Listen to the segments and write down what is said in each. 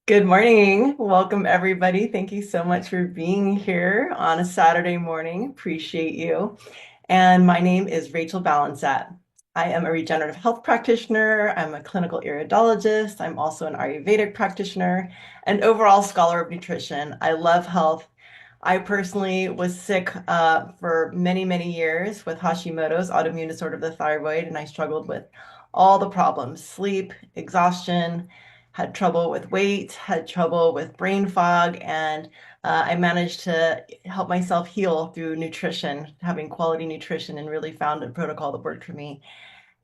Good morning. Welcome, everybody. Thank you so much for being here on a Saturday morning. Appreciate you. And my name is Rachel Balancet. I am a regenerative health practitioner. I'm a clinical iridologist. I'm also an Ayurvedic practitioner and overall scholar of nutrition. I love health. I personally was sick for many, many years with Hashimoto's autoimmune disorder of the thyroid, and I struggled with all the problems, sleep, exhaustion, had trouble with weight, had trouble with brain fog, and I managed to help myself heal through nutrition, having quality nutrition, and really found a protocol that worked for me.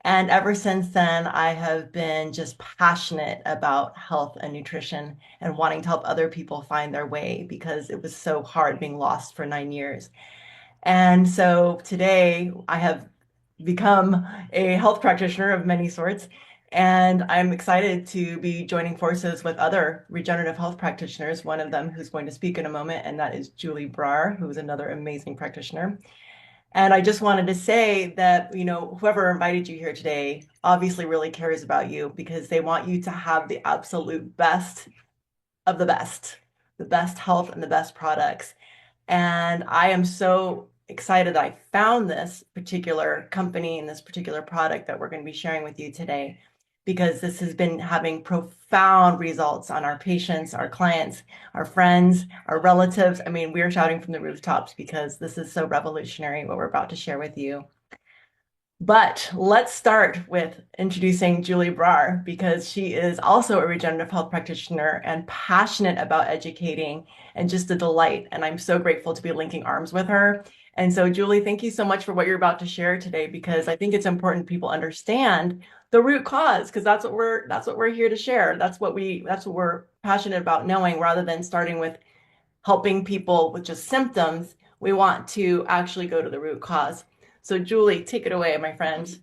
And ever since then, I have been just passionate about health and nutrition and wanting to help other people find their way because it was so hard being lost for 9 years. And so today I have become a health practitioner of many sorts. And I'm excited to be joining forces with other regenerative health practitioners, one of them who's going to speak in a moment, and that is Julie Brar, who is another amazing practitioner. And I just wanted to say that, whoever invited you here today obviously really cares about you because they want you to have the absolute best of the best health and the best products. And I am so excited that I found this particular company and this particular product that we're going to be sharing with you today, because this has been having profound results on our patients, our clients, our friends, our relatives. I mean, we're shouting from the rooftops because this is so revolutionary what we're about to share with you. But let's start with introducing Julie Brar because she is also a regenerative health practitioner and passionate about educating and just a delight. And I'm so grateful to be linking arms with her. And so, Julie, thank you so much for what you're about to share today because I think it's important people understand the root cause because that's what we're here to share. That's what we're passionate about knowing rather than starting with helping people with just symptoms. We want to actually go to the root cause. So, Julie, take it away, my friend.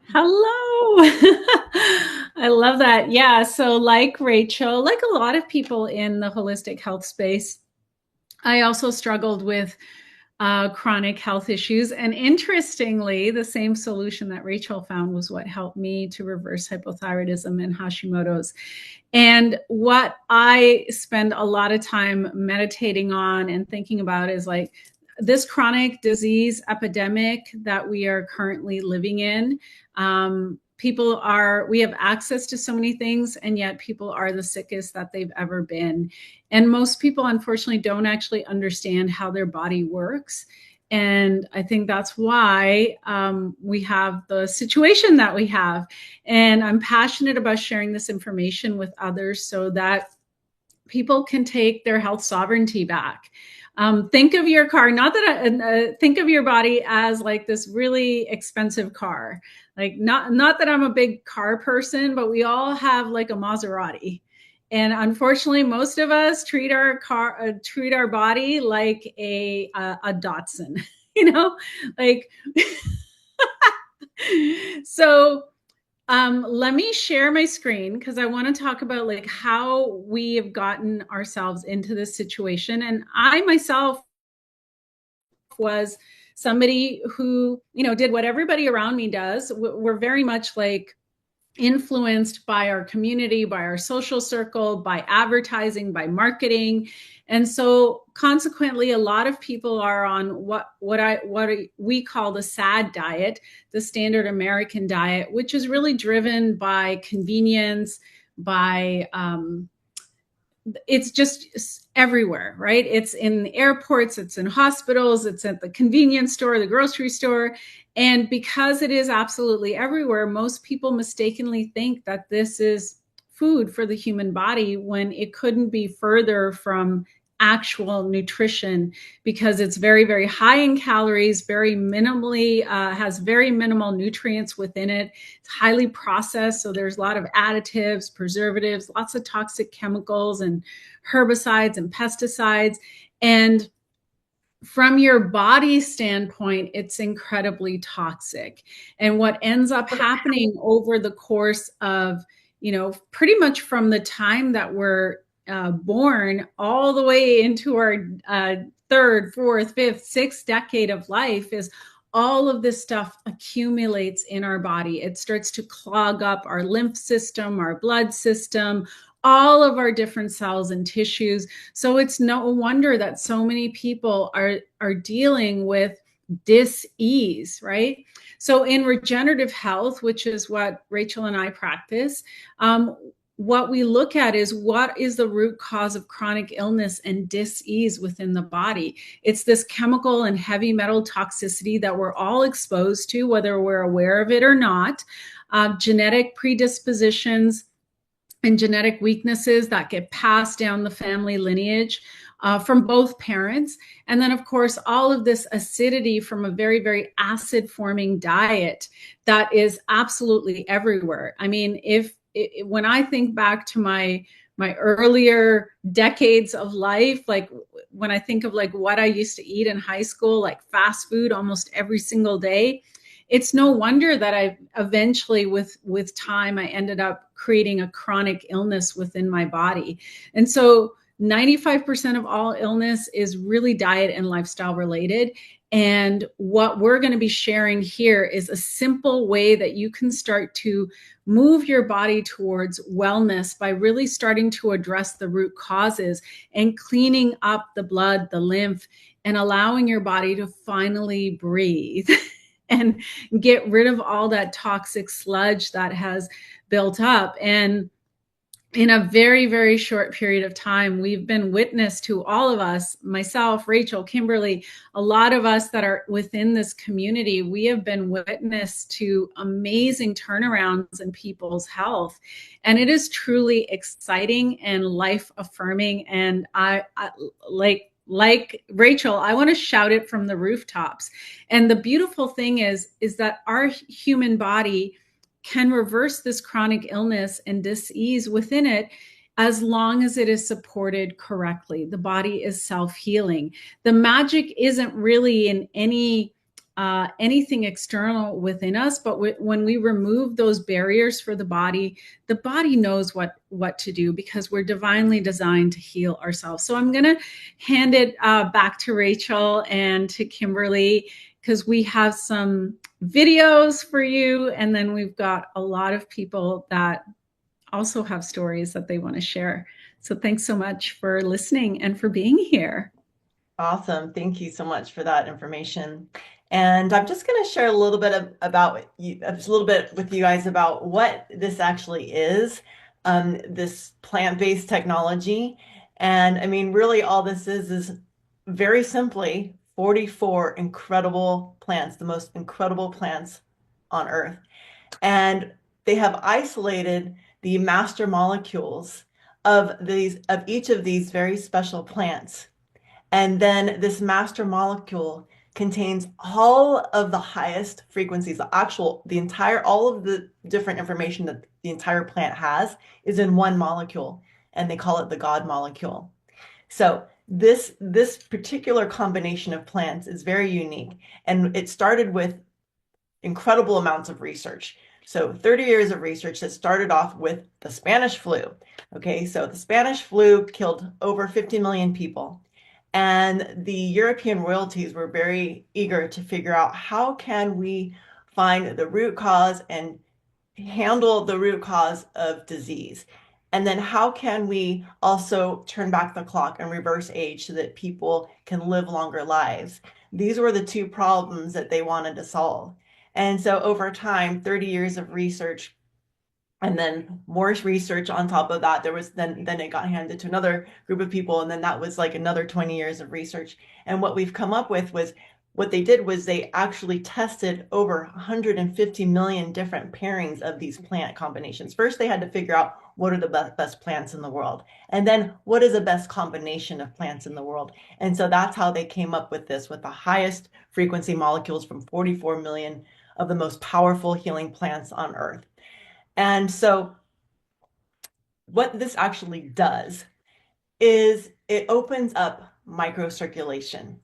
Hello. I love that. Yeah. So, like Rachel, like a lot of people in the holistic health space, I also struggled with chronic health issues. And interestingly, the same solution that Rachel found was what helped me to reverse hypothyroidism and Hashimoto's. And what I spend a lot of time meditating on and thinking about is like this chronic disease epidemic that we are currently living in. We have access to so many things, and yet people are the sickest that they've ever been. And most people, unfortunately, don't actually understand how their body works. And I think that's why we have the situation that we have. And I'm passionate about sharing this information with others so that people can take their health sovereignty back. Think of your car, not that think of your body as like this really expensive car. Like not that I'm a big car person, but we all have like a Maserati. And unfortunately, most of us treat our body like a Datsun, you know, like so let me share my screen because I want to talk about like how we have gotten ourselves into this situation. And I myself was somebody who, did what everybody around me does. We're very much like influenced by our community, by our social circle, by advertising, by marketing. And so consequently, a lot of people are on what we call the SAD diet, the standard American diet, which is really driven by convenience, by it's just everywhere, right? It's in airports, it's in hospitals, it's at the convenience store, the grocery store. And because it is absolutely everywhere, most people mistakenly think that this is food for the human body when it couldn't be further from actual nutrition because it's very, very high in calories, very minimally, has very minimal nutrients within it. It's highly processed. So there's a lot of additives, preservatives, lots of toxic chemicals and herbicides and pesticides. And from your body standpoint, it's incredibly toxic. And what ends up happening over the course of, pretty much from the time that we're born all the way into our third, fourth, fifth, sixth decade of life is all of this stuff accumulates in our body. It starts to clog up our lymph system, our blood system, all of our different cells and tissues. So it's no wonder that so many people are dealing with dis-ease, right? So in regenerative health, which is what Rachel and I practice, what we look at is what is the root cause of chronic illness and dis-ease within the body. It's this chemical and heavy metal toxicity that we're all exposed to, whether we're aware of it or not, genetic predispositions and genetic weaknesses that get passed down the family lineage from both parents. And then, of course, all of this acidity from a very, very acid forming diet that is absolutely everywhere. I mean, when I think back to my earlier decades of life, like when I think of like what I used to eat in high school, like fast food almost every single day, it's no wonder that I eventually with time I ended up creating a chronic illness within my body. And so 95% of all illness is really diet and lifestyle related. And what we're going to be sharing here is a simple way that you can start to move your body towards wellness by really starting to address the root causes and cleaning up the blood, the lymph, and allowing your body to finally breathe and get rid of all that toxic sludge that has built up. And in a very, very short period of time, we've been witness to all of us, myself, Rachel, Kimberly, a lot of us that are within this community, we have been witness to amazing turnarounds in people's health. And it is truly exciting and life affirming. And I like Rachel, I want to shout it from the rooftops. And the beautiful thing is that our human body can reverse this chronic illness and dis-ease within it as long as it is supported correctly. The body is self-healing. The magic isn't really in anything external within us, but when we remove those barriers for the body knows what to do, because we're divinely designed to heal ourselves. So I'm going to hand it back to Rachel and to Kimberly, because we have some videos for you, and then we've got a lot of people that also have stories that they want to share. So thanks so much for listening and for being here. Awesome. Thank you so much for that information. And I'm just going to share a little bit about you, just a little bit with you guys about what this actually is, this plant-based technology. And I mean, really all this is very simply 44 incredible plants, the most incredible plants on Earth. And they have isolated the master molecules of each of these very special plants. And then this master molecule contains all of the highest frequencies, all of the different information that the entire plant has is in one molecule, and they call it the God molecule. So this particular combination of plants is very unique, and it started with incredible amounts of research. So 30 years of research that started off with the Spanish flu. Okay, so the Spanish flu killed over 50 million people. And the European royalties were very eager to figure out how can we find the root cause and handle the root cause of disease. And then how can we also turn back the clock and reverse age so that people can live longer lives? These were the two problems that they wanted to solve. And so over time, 30 years of research, and then more research on top of that, then it got handed to another group of people, and then that was like another 20 years of research. And what we've come up with was, what they did was they actually tested over 150 million different pairings of these plant combinations. First, they had to figure out what are the best plants in the world, and then what is the best combination of plants in the world. And so that's how they came up with this, with the highest frequency molecules from 44 million of the most powerful healing plants on Earth. And so what this actually does is it opens up microcirculation.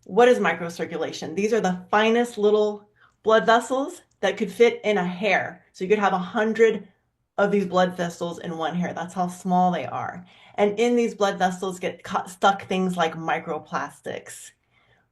What is microcirculation? These are the finest little blood vessels that could fit in a hair. So you could have 100 of these blood vessels in one hair. That's how small they are. And in these blood vessels get stuck things like microplastics.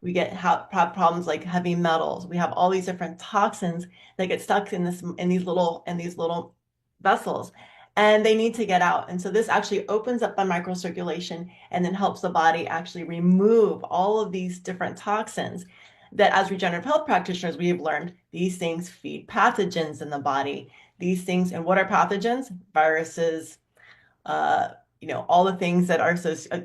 We have problems like heavy metals. We have all these different toxins that get stuck in these little vessels. and they need to get out. And so this actually opens up the microcirculation and then helps the body actually remove all of these different toxins that, as regenerative health practitioners, we have learned these things feed pathogens in the body. These things, and what are pathogens? Viruses, uh, all the things that are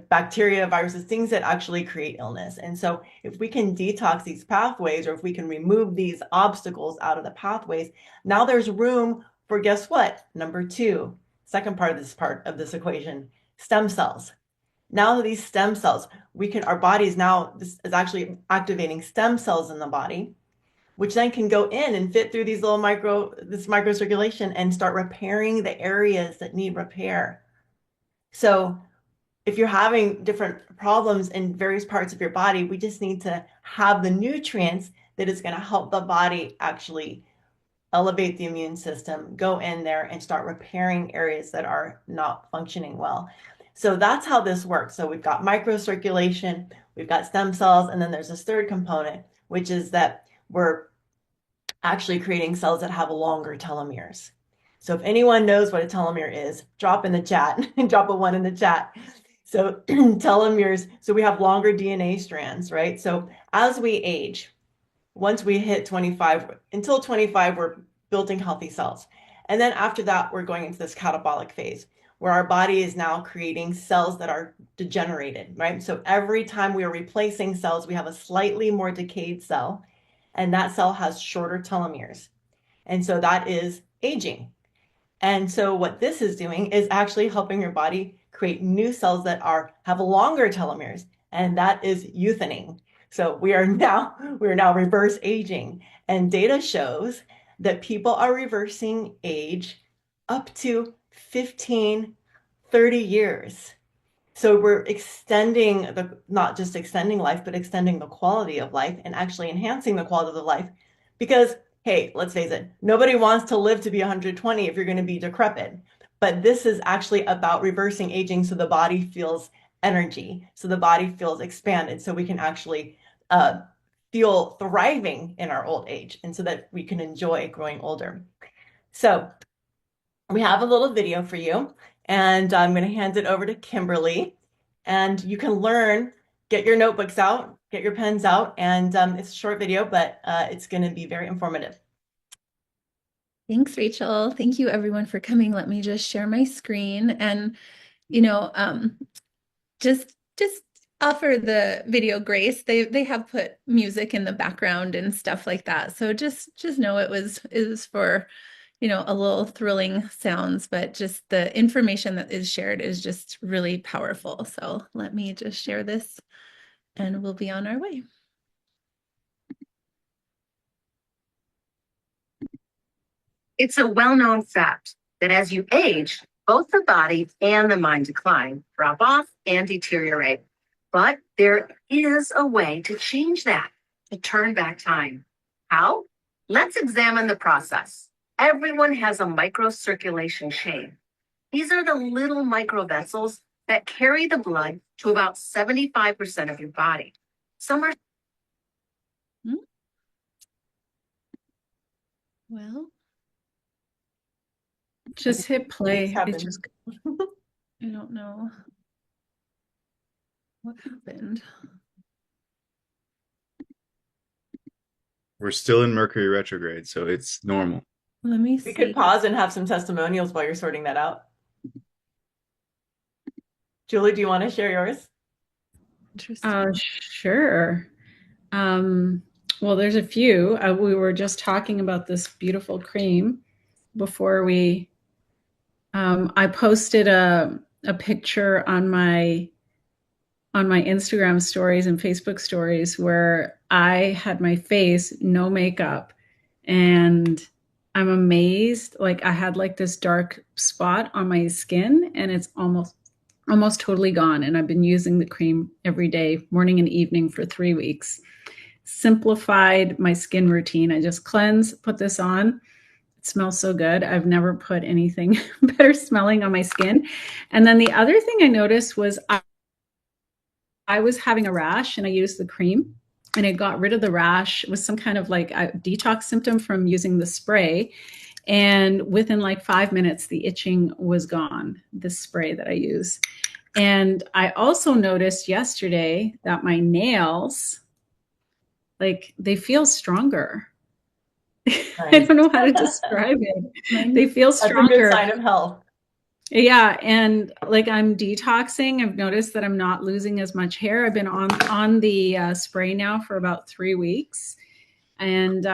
bacteria, viruses, things that actually create illness. And so if we can detox these pathways, or if we can remove these obstacles out of the pathways, now there's room for, guess what? Number two, second part of this equation, stem cells. Now these stem cells, our bodies now, this is actually activating stem cells in the body, which then can go in and fit through these little this microcirculation and start repairing the areas that need repair. So if you're having different problems in various parts of your body, we just need to have the nutrients that is going to help the body actually elevate the immune system, go in there and start repairing areas that are not functioning well. So that's how this works. So we've got microcirculation, we've got stem cells, and then there's this third component, which is that we're actually creating cells that have longer telomeres. So if anyone knows what a telomere is, drop in the chat, drop a 1 in the chat. So telomeres, so we have longer DNA strands, right? So as we age, once we hit 25, until 25, we're building healthy cells. And then after that, we're going into this catabolic phase where our body is now creating cells that are degenerated, right? So every time we are replacing cells, we have a slightly more decayed cell, and that cell has shorter telomeres. And so that is aging. And so what this is doing is actually helping your body create new cells that have longer telomeres, and that is youthening. So we are now reverse aging, and data shows that people are reversing age up to 15, 30 years. So we're extending not just extending life, but extending the quality of life and actually enhancing the quality of life. Because, hey, let's face it, nobody wants to live to be 120 if you're going to be decrepit. But this is actually about reversing aging so the body feels energy, so the body feels expanded, so we can actually feel thriving in our old age, and so that we can enjoy growing older. So we have a little video for you, and I'm going to hand it over to Kimberly, and you can learn. Get your notebooks out, get your pens out, and it's a short video, but it's going to be very informative. Thanks, Rachel. Thank you, everyone, for coming. Let me just share my screen and, just offer the video grace. They have put music in the background and stuff like that. So just know it was for, a little thrilling sounds, but just the information that is shared is just really powerful. So let me just share this and we'll be on our way. It's a well-known fact that as you age, both the body and the mind decline, drop off, and deteriorate. But there is a way to change that, to turn back time. How? Let's examine the process. Everyone has a microcirculation chain. These are the little microvessels that carry the blood to about 75% of your body. Some are... Well, just hit play. I don't know what happened. We're still in Mercury retrograde, so it's normal. Let me see. We could pause and have some testimonials while you're sorting that out. Julie, do you want to share yours? Interesting. Sure. Well, there's a few. We were just talking about this beautiful cream before we. I posted a picture on my Instagram stories and Facebook stories where I had my face, no makeup, and I'm amazed. Like I had like this dark spot on my skin, and it's almost totally gone. And I've been using the cream every day, morning and evening for 3 weeks. Simplified my skin routine. I just cleanse, put this on. It smells so good. I've never put anything better smelling on my skin. And then the other thing I noticed was I was having a rash and I used the cream and it got rid of the rash. It was some kind of like a detox symptom from using the spray. And within like 5 minutes, the itching was gone, this spray that I use. And I also noticed yesterday that my nails, like, they feel stronger. I Nice. don't know how to describe it. They feel That's a good stronger. sign of health. Yeah, and like I'm detoxing. I've noticed that I'm not losing as much hair. I've been on the spray now for about 3 weeks, and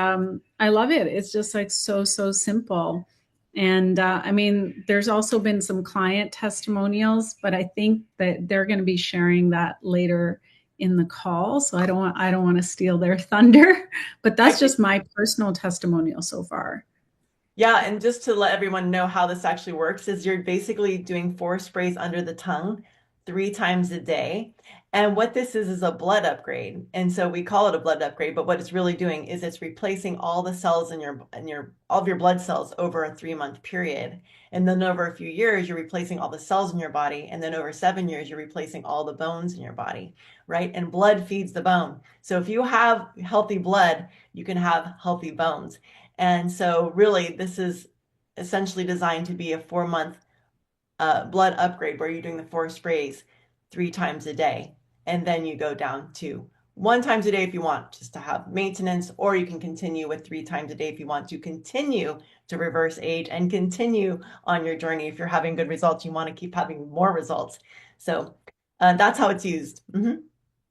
I love it. It's just like so simple. And I mean, there's also been some client testimonials, but I think that they're going to be sharing that later in the call. So I don't want to steal their thunder, but that's just my personal testimonial so far. Yeah, and just to let everyone know how this actually works is you're basically doing 4 sprays under the tongue 3 times a day. And what this is a blood upgrade. And so we call it a blood upgrade, but what it's really doing is it's replacing all the cells in your all of your blood cells over a 3-month period. And then over a few years, you're replacing all the cells in your body. And then over 7 years, you're replacing all the bones in your body, right? And blood feeds the bone. So if you have healthy blood, you can have healthy bones. And so really this is essentially designed to be a 4-month blood upgrade where you're doing the 4 sprays 3 times a day. And then you go down to 1 time a day if you want just to have maintenance, or you can continue with 3 times a day if you want to continue to reverse age and continue on your journey. If you're having good results, you want to keep having more results. So that's how it's used. Mm-hmm.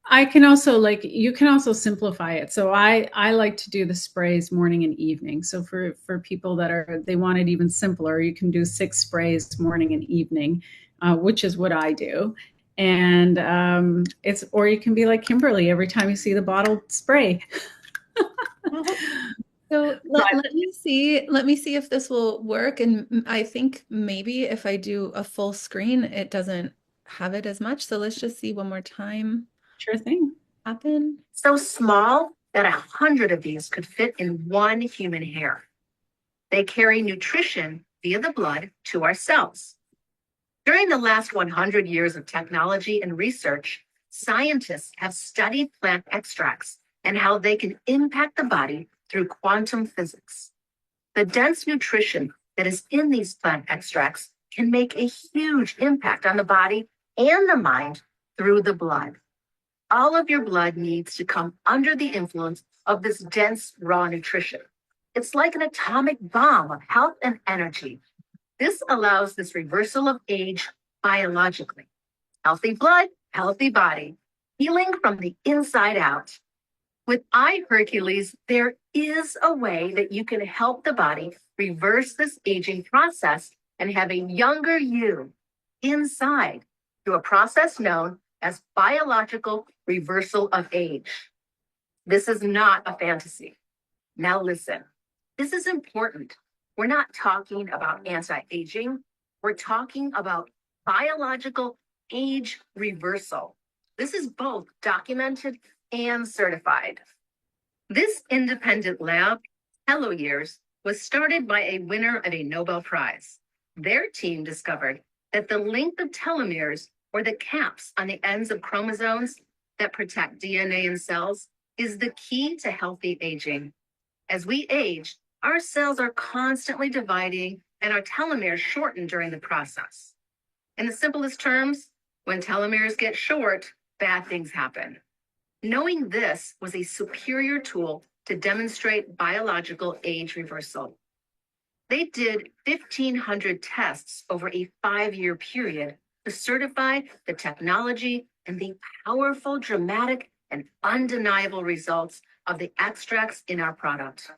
I can also you can also simplify it. So I like to do the sprays morning and evening. So for people that they want it even simpler, you can do 6 sprays morning and evening, which is what I do. And or you can be like Kimberly, every time you see the bottle, spray. So let me see if this will work. And I think maybe if I do a full screen, it doesn't have it as much. So let's just see one more time. Sure thing. Happen. So small that 100 of these could fit in one human hair. They carry nutrition via the blood to our cells. During the last 100 years of technology and research, scientists have studied plant extracts and how they can impact the body through quantum physics. The dense nutrition that is in these plant extracts can make a huge impact on the body and the mind through the blood. All of your blood needs to come under the influence of this dense raw nutrition. It's like an atomic bomb of health and energy. This allows this reversal of age biologically. Healthy blood, healthy body, healing from the inside out. With iHercules, there is a way that you can help the body reverse this aging process and have a younger you inside through a process known as biological reversal of age. This is not a fantasy. Now listen, this is important. We're not talking about anti-aging. We're talking about biological age reversal. This is both documented and certified. This independent lab, Telomeres, was started by a winner of a Nobel Prize. Their team discovered that the length of telomeres, or the caps on the ends of chromosomes that protect DNA in cells, is the key to healthy aging. As we age, our cells are constantly dividing and our telomeres shorten during the process. In the simplest terms, when telomeres get short, bad things happen. Knowing this was a superior tool to demonstrate biological age reversal. They did 1,500 tests over a 5-year period to certify the technology and the powerful, dramatic, and undeniable results of the extracts in our product.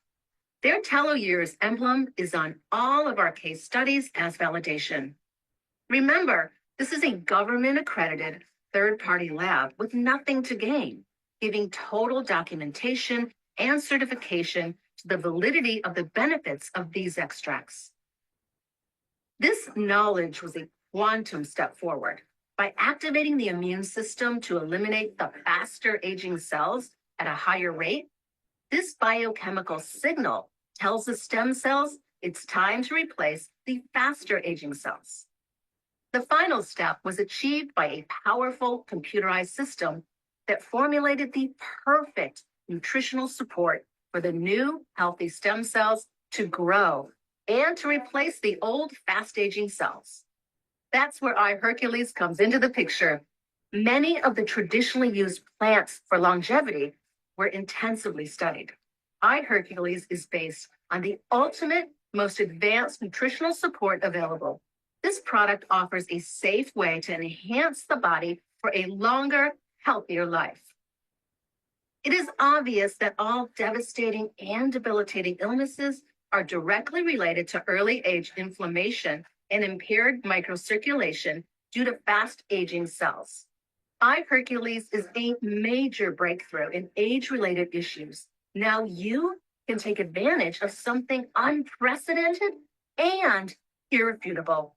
Their Telomeres emblem is on all of our case studies as validation. Remember, this is a government-accredited third-party lab with nothing to gain, giving total documentation and certification to the validity of the benefits of these extracts. This knowledge was a quantum step forward. By activating the immune system to eliminate the faster aging cells at a higher rate, this biochemical signal tells the stem cells it's time to replace the faster aging cells. The final step was achieved by a powerful computerized system that formulated the perfect nutritional support for the new healthy stem cells to grow and to replace the old fast-aging cells. That's where iHercules comes into the picture. Many of the traditionally used plants for longevity were intensively studied. iHercules is based on the ultimate, most advanced nutritional support available. This product offers a safe way to enhance the body for a longer, healthier life. It is obvious that all devastating and debilitating illnesses are directly related to early age inflammation and impaired microcirculation due to fast-aging cells. iHercules is a major breakthrough in age-related issues. Now you can take advantage of something unprecedented and irrefutable.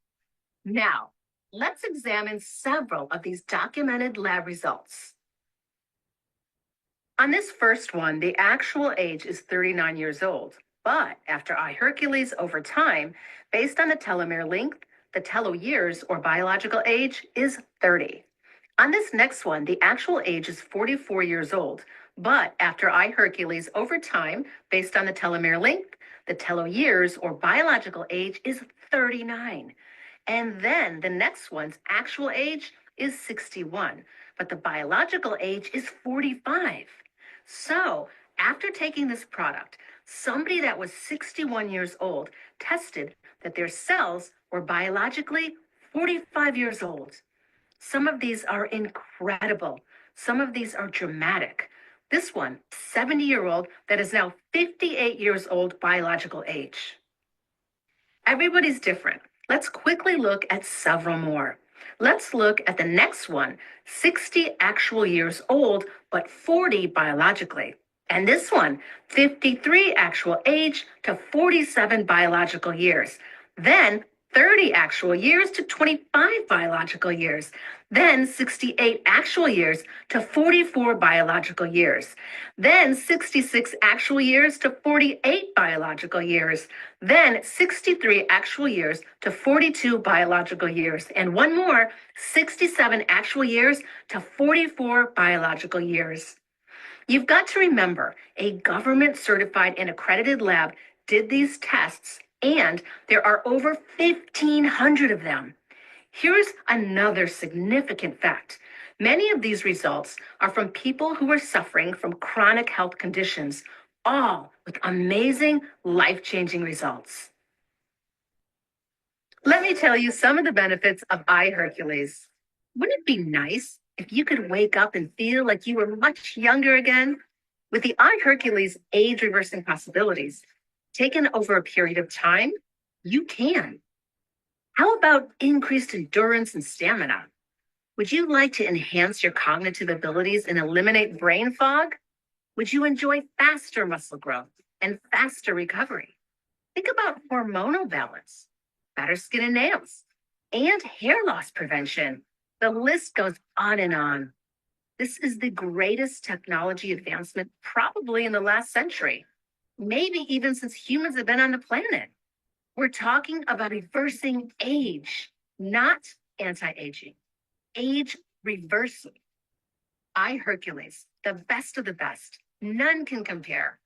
Now, let's examine several of these documented lab results. On this first one, the actual age is 39 years old, but after iHercules over time, based on the telomere length, the telomeres or biological age is 30. On this next one, the actual age is 44 years old, but after iHercules over time, based on the telomere length, the telomeres or biological age is 39. And then the next one's actual age is 61, but the biological age is 45. So after taking this product, somebody that was 61 years old tested that their cells were biologically 45 years old. Some of these are incredible. Some of these are dramatic. This one, 70-year-old that is now 58 years old biological age. Everybody's different. Let's quickly look at several more. Let's look at the next one, 60 actual years old, but 40 biologically. And this one, 53 actual age to 47 biological years. Then 30 actual years to 25 biological years. Then 68 actual years to 44 biological years. Then 66 actual years to 48 biological years. Then 63 actual years to 42 biological years. And one more, 67 actual years to 44 biological years. You've got to remember, a government certified and accredited lab did these tests, and there are over 1,500 of them. Here's another significant fact. Many of these results are from people who are suffering from chronic health conditions, all with amazing, life-changing results. Let me tell you some of the benefits of iHercules. Wouldn't it be nice if you could wake up and feel like you were much younger again? With the iHercules age-reversing possibilities, taken over a period of time, you can. How about increased endurance and stamina? Would you like to enhance your cognitive abilities and eliminate brain fog? Would you enjoy faster muscle growth and faster recovery? Think about hormonal balance, better skin and nails, and hair loss prevention. The list goes on and on. This is the greatest technology advancement probably in the last century, maybe even since humans have been on the planet. We're talking about reversing age, not anti-aging, age reversing. iHercules, the best of the best. None can compare.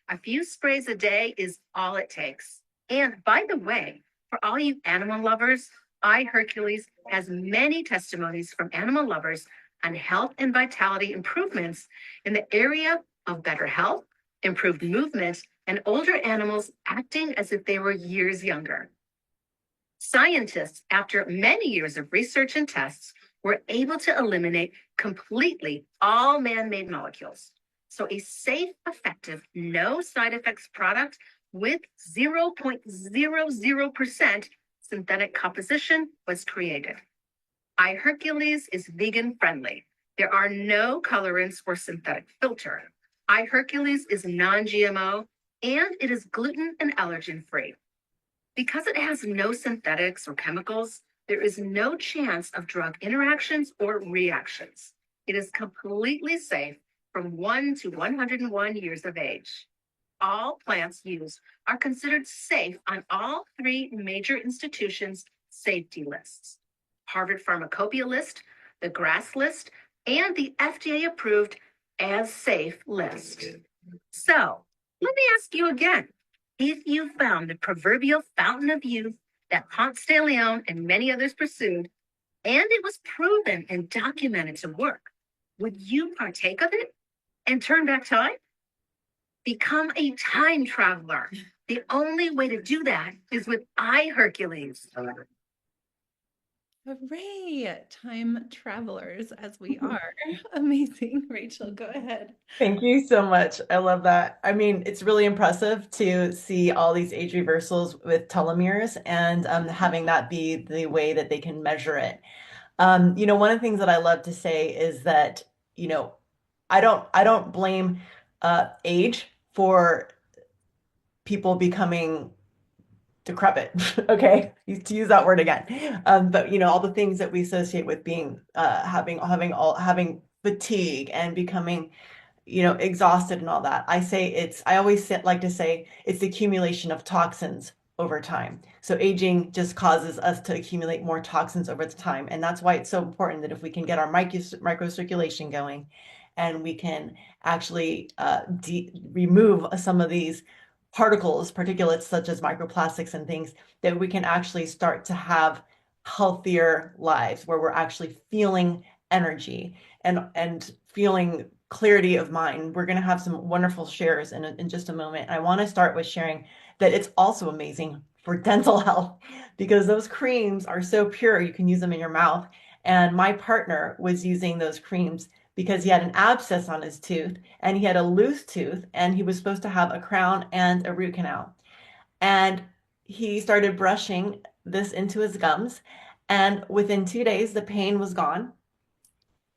A few sprays a day is all it takes. And by the way, for all you animal lovers, iHercules has many testimonies from animal lovers on health and vitality improvements in the area of better health, improved movement, and older animals acting as if they were years younger. Scientists, after many years of research and tests, were able to eliminate completely all man-made molecules. So a safe, effective, no side effects product with 0.00% synthetic composition was created. iHercules is vegan friendly. There are no colorants or synthetic filter. iHercules is non-GMO and it is gluten and allergen free. Because it has no synthetics or chemicals, there is no chance of drug interactions or reactions. It is completely safe from 1 to 101 years of age. All plants used are considered safe on all 3 major institutions' safety lists: Harvard Pharmacopeia list, the GRAS list, and the FDA approved as safe list. So let me ask you again, if you found the proverbial fountain of youth that Ponce de Leon and many others pursued, and it was proven and documented to work, would you partake of it and turn back time? Become a time traveler. The only way to do that is with iHercules. Hooray, time travelers as we are. Amazing. Rachel, go ahead. Thank you so much. I love that. I mean, it's really impressive to see all these age reversals with telomeres and having that be the way that they can measure it. One of the things that I love to say is that, I don't blame age for people becoming decrepit. Okay, to use that word again. But all the things that we associate with being having fatigue and becoming exhausted and all that. I always like to say it's the accumulation of toxins over time. So aging just causes us to accumulate more toxins over the time. And that's why it's so important that if we can get our microcirculation going and we can actually remove some of these particles, particulates such as microplastics and things, that we can actually start to have healthier lives where we're actually feeling energy and feeling clarity of mind. We're going to have some wonderful shares in just a moment. I want to start with sharing that it's also amazing for dental health because those creams are so pure. You can use them in your mouth. And my partner was using those creams because he had an abscess on his tooth and he had a loose tooth and he was supposed to have a crown and a root canal. And he started brushing this into his gums. And within 2 days, the pain was gone.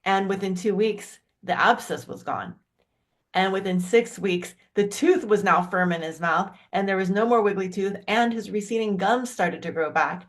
And within 2 weeks, the abscess was gone. And within 6 weeks, the tooth was now firm in his mouth and there was no more wiggly tooth and his receding gums started to grow back.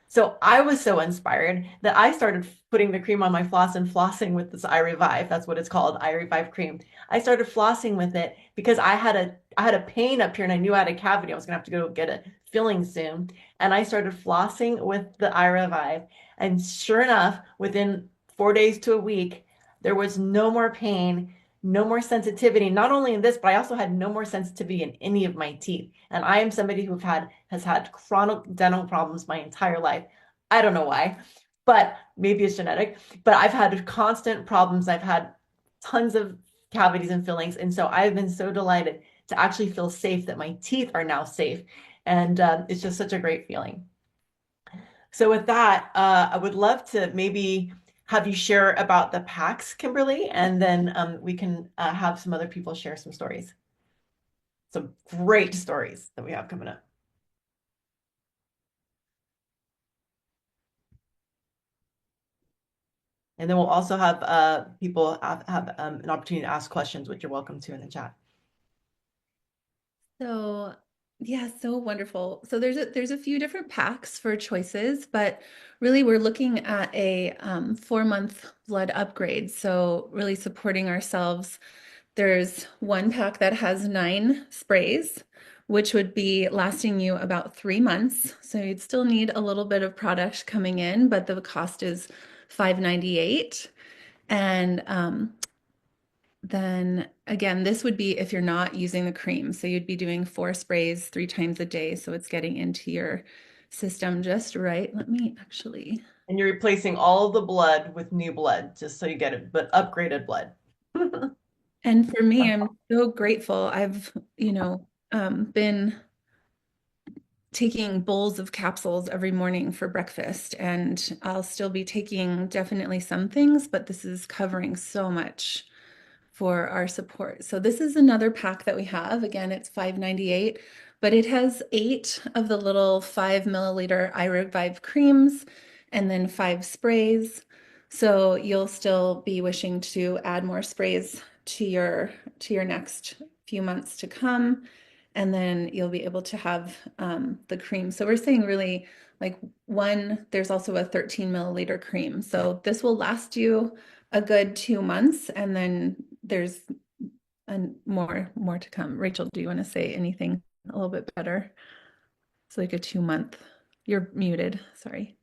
So I was so inspired that I started putting the cream on my floss and flossing with this iRevive. That's what it's called, iRevive cream. I started flossing with it because I had a pain up here and I knew I had a cavity. I was gonna have to go get a filling soon. And I started flossing with the iRevive. And sure enough, within 4 days to a week, there was no more pain, no more sensitivity, not only in this, but I also had no more sensitivity in any of my teeth. And I am somebody has had chronic dental problems my entire life. I don't know why, but maybe it's genetic, but I've had constant problems. I've had tons of cavities and fillings. And so I've been so delighted to actually feel safe that my teeth are now safe. And it's just such a great feeling. So with that, I would love to maybe have you share about the packs, Kimberly, and then we can have some other people share some stories. Some great stories that we have coming up. And then we'll also have people have an opportunity to ask questions, which you're welcome to in the chat. So yeah, so wonderful. So there's a few different packs for choices, but really we're looking at a 4-month blood upgrade. So really supporting ourselves. There's one pack that has 9 sprays, which would be lasting you about 3 months. So you'd still need a little bit of product coming in, but the cost is $5.98. And then again, this would be if you're not using the cream. So you'd be doing 4 sprays 3 times a day. So it's getting into your system just right. Let me actually. And you're replacing all of the blood with new blood, just so you get it, but upgraded blood. And for me, I'm so grateful. I've, been taking bowls of capsules every morning for breakfast, and I'll still be taking definitely some things, but this is covering so much for our support. So this is another pack that we have. Again, it's $5.98, but it has 8 of the little 5 milliliter iRevive creams and then 5 sprays. So you'll still be wishing to add more sprays to your next few months to come, and then you'll be able to have the cream. So we're saying really like there's also a 13 milliliter cream. So this will last you a good 2 months, and then there's more to come. Rachel, do you want to say anything a little bit better? It's like a 2-month. You're muted. Sorry.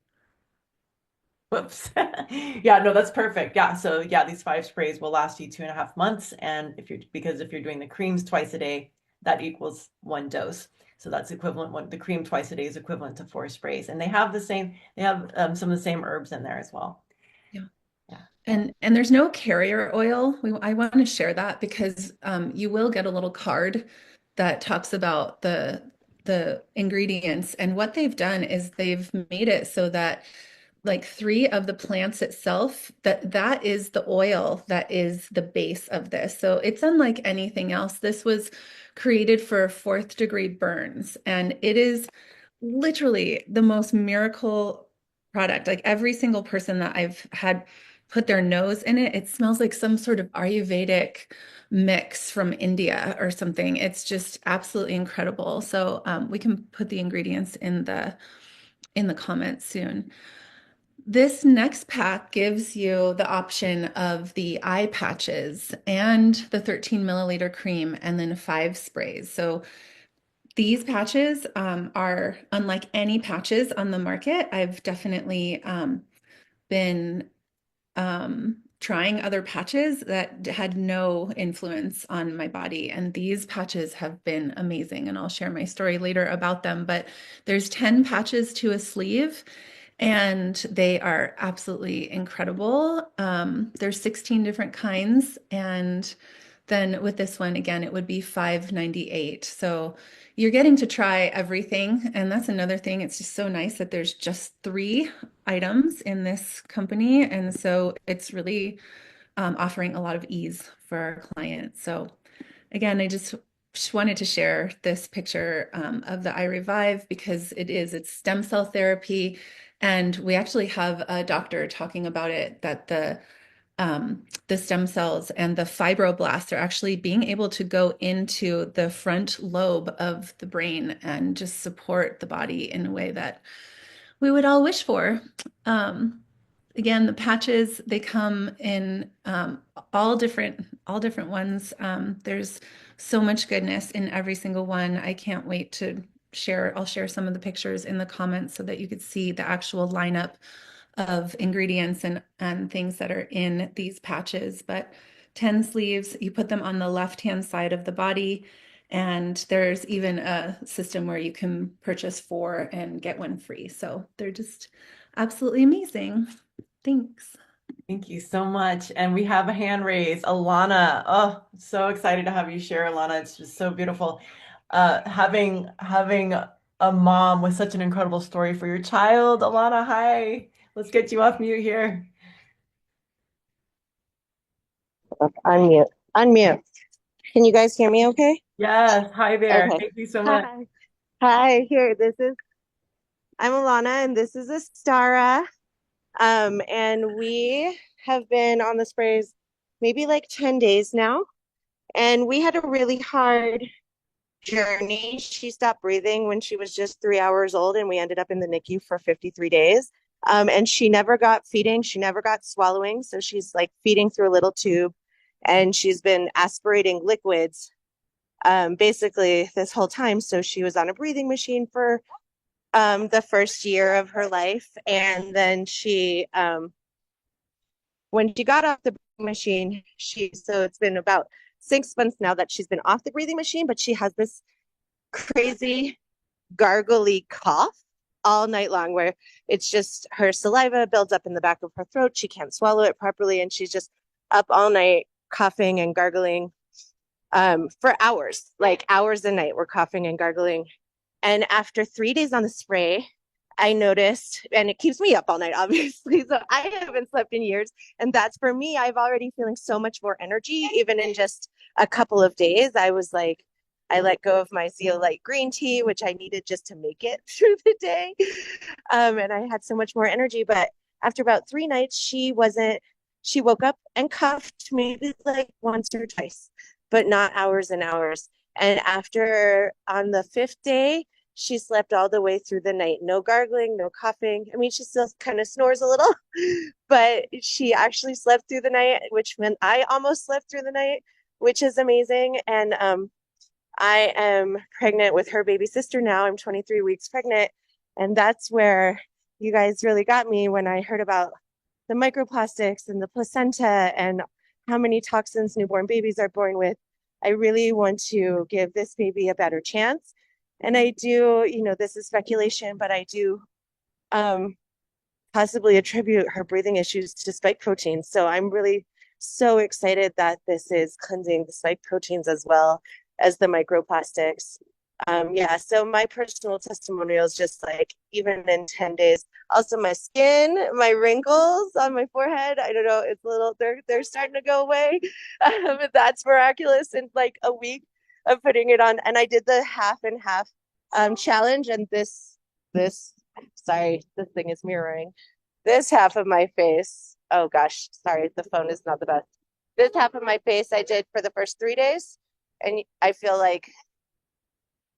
Whoops. Yeah, no, that's perfect. Yeah. So yeah, these 5 sprays will last you 2.5 months. And if you're doing the creams twice a day, that equals 1 dose. So that's equivalent, what the cream twice a day is equivalent to 4 sprays. And they have some of the same herbs in there as well. Yeah. Yeah. And there's no carrier oil. I want to share that because you will get a little card that talks about the ingredients. And what they've done is they've made it so that like 3 of the plants itself, that is the oil that is the base of this. So it's unlike anything else. This was created for 4th degree burns, and it is literally the most miracle product. Like every single person that I've had put their nose in it, it smells like some sort of Ayurvedic mix from India or something. It's just absolutely incredible. So we can put the ingredients in the comments soon. This next pack gives you the option of the eye patches and the 13 milliliter cream and then 5 sprays. So these patches are unlike any patches on the market. I've definitely been trying other patches that had no influence on my body. And these patches have been amazing. And I'll share my story later about them. But there's 10 patches to a sleeve, and they are absolutely incredible. There's 16 different kinds. And then with this one, again, it would be $5.98. So you're getting to try everything. And that's another thing. It's just so nice that there's just 3 items in this company. And so it's really offering a lot of ease for our clients. So again, I just wanted to share this picture of the iRevive because it's stem cell therapy. And we actually have a doctor talking about it, that the stem cells and the fibroblasts are actually being able to go into the front lobe of the brain and just support the body in a way that we would all wish for. Again, the patches, they come in all different ones. There's so much goodness in every single one. I can't wait to share. I'll share some of the pictures in the comments so that you could see the actual lineup of ingredients and things that are in these patches. But 10 sleeves, you put them on the left-hand side of the body, and there's even a system where you can purchase 4 and get 1 free. So they're just absolutely amazing. Thanks. Thank you so much. And we have a hand raised. Alana. Oh, so excited to have you share, Alana. It's just so beautiful. Having a mom with such an incredible story for your child. Alana, hi. Let's get you off mute here. Unmute. Unmute. Can you guys hear me okay? Yes. Hi there. Okay. Thank you so much. Hi. Hi, here. I'm Alana and this is Astara. And we have been on the sprays maybe like 10 days now. And we had a really hard journey. She stopped breathing when she was just 3 hours old, and we ended up in the NICU for 53 days. And she never got feeding. She never got swallowing. So she's like feeding through a little tube, and she's been aspirating liquids basically this whole time. So she was on a breathing machine for the first year of her life. And then when she got off the machine, so it's been about 6 months now that she's been off the breathing machine, but she has this crazy gargly cough all night long, where it's just her saliva builds up in the back of her throat. She can't swallow it properly, and she's just up all night coughing and gargling for hours, like hours a night. We're coughing and gargling. And after 3 days on the spray, I noticed, and it keeps me up all night, obviously. So I haven't slept in years. And that's, for me, I've already feeling so much more energy, even in just a couple of days. I was like, I let go of my zeolite green tea, which I needed just to make it through the day. And I had so much more energy. But after about 3 nights, she woke up and coughed maybe like once or twice, but not hours and hours. And on the 5th day, she slept all the way through the night. No gargling, no coughing. I mean, she still kind of snores a little, but she actually slept through the night, which meant I almost slept through the night, which is amazing. And I am pregnant with her baby sister now. I'm 23 weeks pregnant. And that's where you guys really got me, when I heard about the microplastics and the placenta and how many toxins newborn babies are born with. I really want to give this baby a better chance. And I do, this is speculation, but I do um, possibly attribute her breathing issues to spike proteins. So I'm really so excited that this is cleansing the spike proteins as well as the microplastics. Yeah, so my personal testimonial is just like even in 10 days. Also, my skin, my wrinkles on my forehead, I don't know, it's a little, they're starting to go away. That's miraculous in like a week of putting it on. And I did the half and half challenge, and this sorry, this thing is mirroring this half of my face. Oh gosh, sorry, the phone is not the best. This half of my face I did for the first 3 days. And I feel like,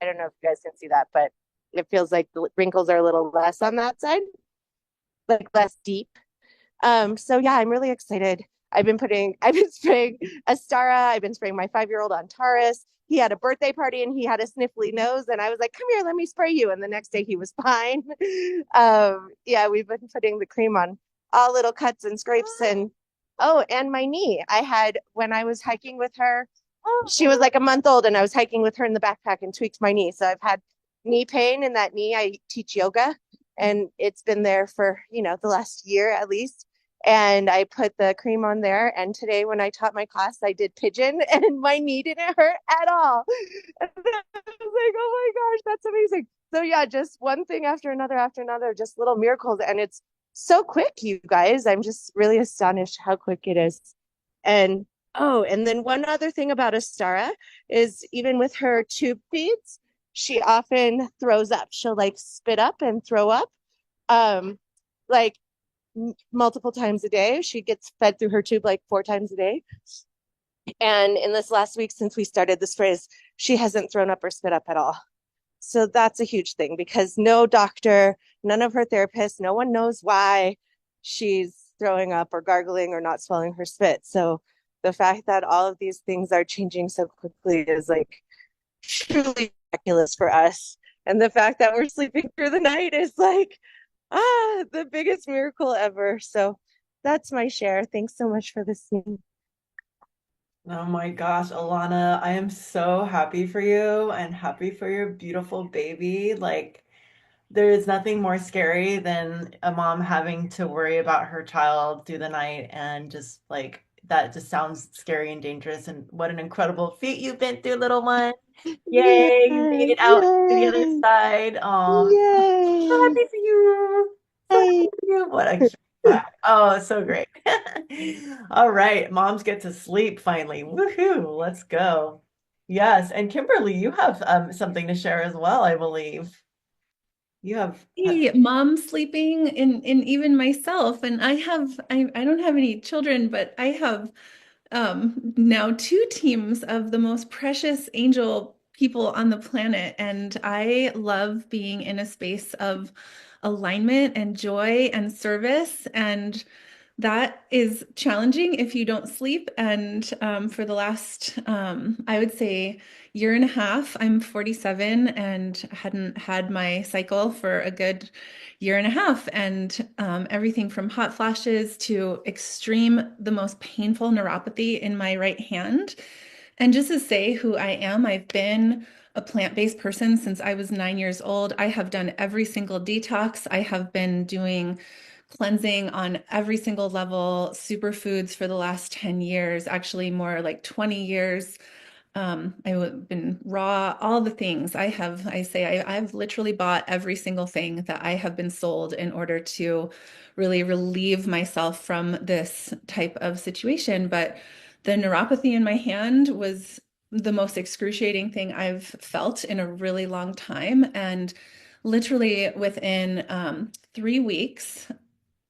I don't know if you guys can see that, but it feels like the wrinkles are a little less on that side, like less deep. So yeah, I'm really excited. I've been spraying Astara, I've been spraying my 5-year-old on Taurus. He had a birthday party and he had a sniffly nose, and I was like, come here, let me spray you. And the next day he was fine. Yeah, we've been putting the cream on all little cuts and scrapes. And oh, and my knee. I had, when I was hiking with her, she was like a month old, and I was hiking with her in the backpack and tweaked my knee. So I've had knee pain in that knee. I teach yoga, and it's been there for, the last year at least. And I put the cream on there. And today, when I taught my class, I did pigeon, and my knee didn't hurt at all. And I was like, oh my gosh, that's amazing. So yeah, just one thing after another, just little miracles. And it's so quick, you guys. I'm just really astonished how quick it is. And oh, and then one other thing about Astara is even with her tube feeds, she often throws up. She'll like spit up and throw up. Like multiple times a day. She gets fed through her tube like 4 times a day. And in this last week, since we started this phrase, she hasn't thrown up or spit up at all. So that's a huge thing, because no doctor, none of her therapists, no one knows why she's throwing up or gargling or not swallowing her spit. So the fact that all of these things are changing so quickly is like truly miraculous for us. And the fact that we're sleeping through the night is like, the biggest miracle ever. So that's my share. Thanks so much for listening. Oh my gosh, Alana, I am so happy for you and happy for your beautiful baby. Like, there is nothing more scary than a mom having to worry about her child through the night, and just like that just sounds scary and dangerous. And what an incredible feat you've been through, little one. Yay, you made Yay, it out to the other yay, side. Oh, so yay, happy for you. So happy yay. for you. What a oh, so great. All right, moms get to sleep finally. Woohoo, let's go. Yes, and Kimberly, you have something to share as well, I believe. You have Hey, mom sleeping in even myself. And I don't have any children, but I have now 2 teams of the most precious angel people on the planet. And I love being in a space of alignment and joy and service. And that is challenging if you don't sleep. And for the last, I would say, year and a half, I'm 47 and hadn't had my cycle for a good year and a half. And everything from hot flashes to extreme, the most painful neuropathy in my right hand. And just to say who I am, I've been a plant-based person since I was 9 years old. I have done every single detox. I have been doing cleansing on every single level, superfoods for the last 10 years, actually more like 20 years. I've been raw, all the things. I've literally bought every single thing that I have been sold in order to really relieve myself from this type of situation. But the neuropathy in my hand was the most excruciating thing I've felt in a really long time. And literally within 3 weeks,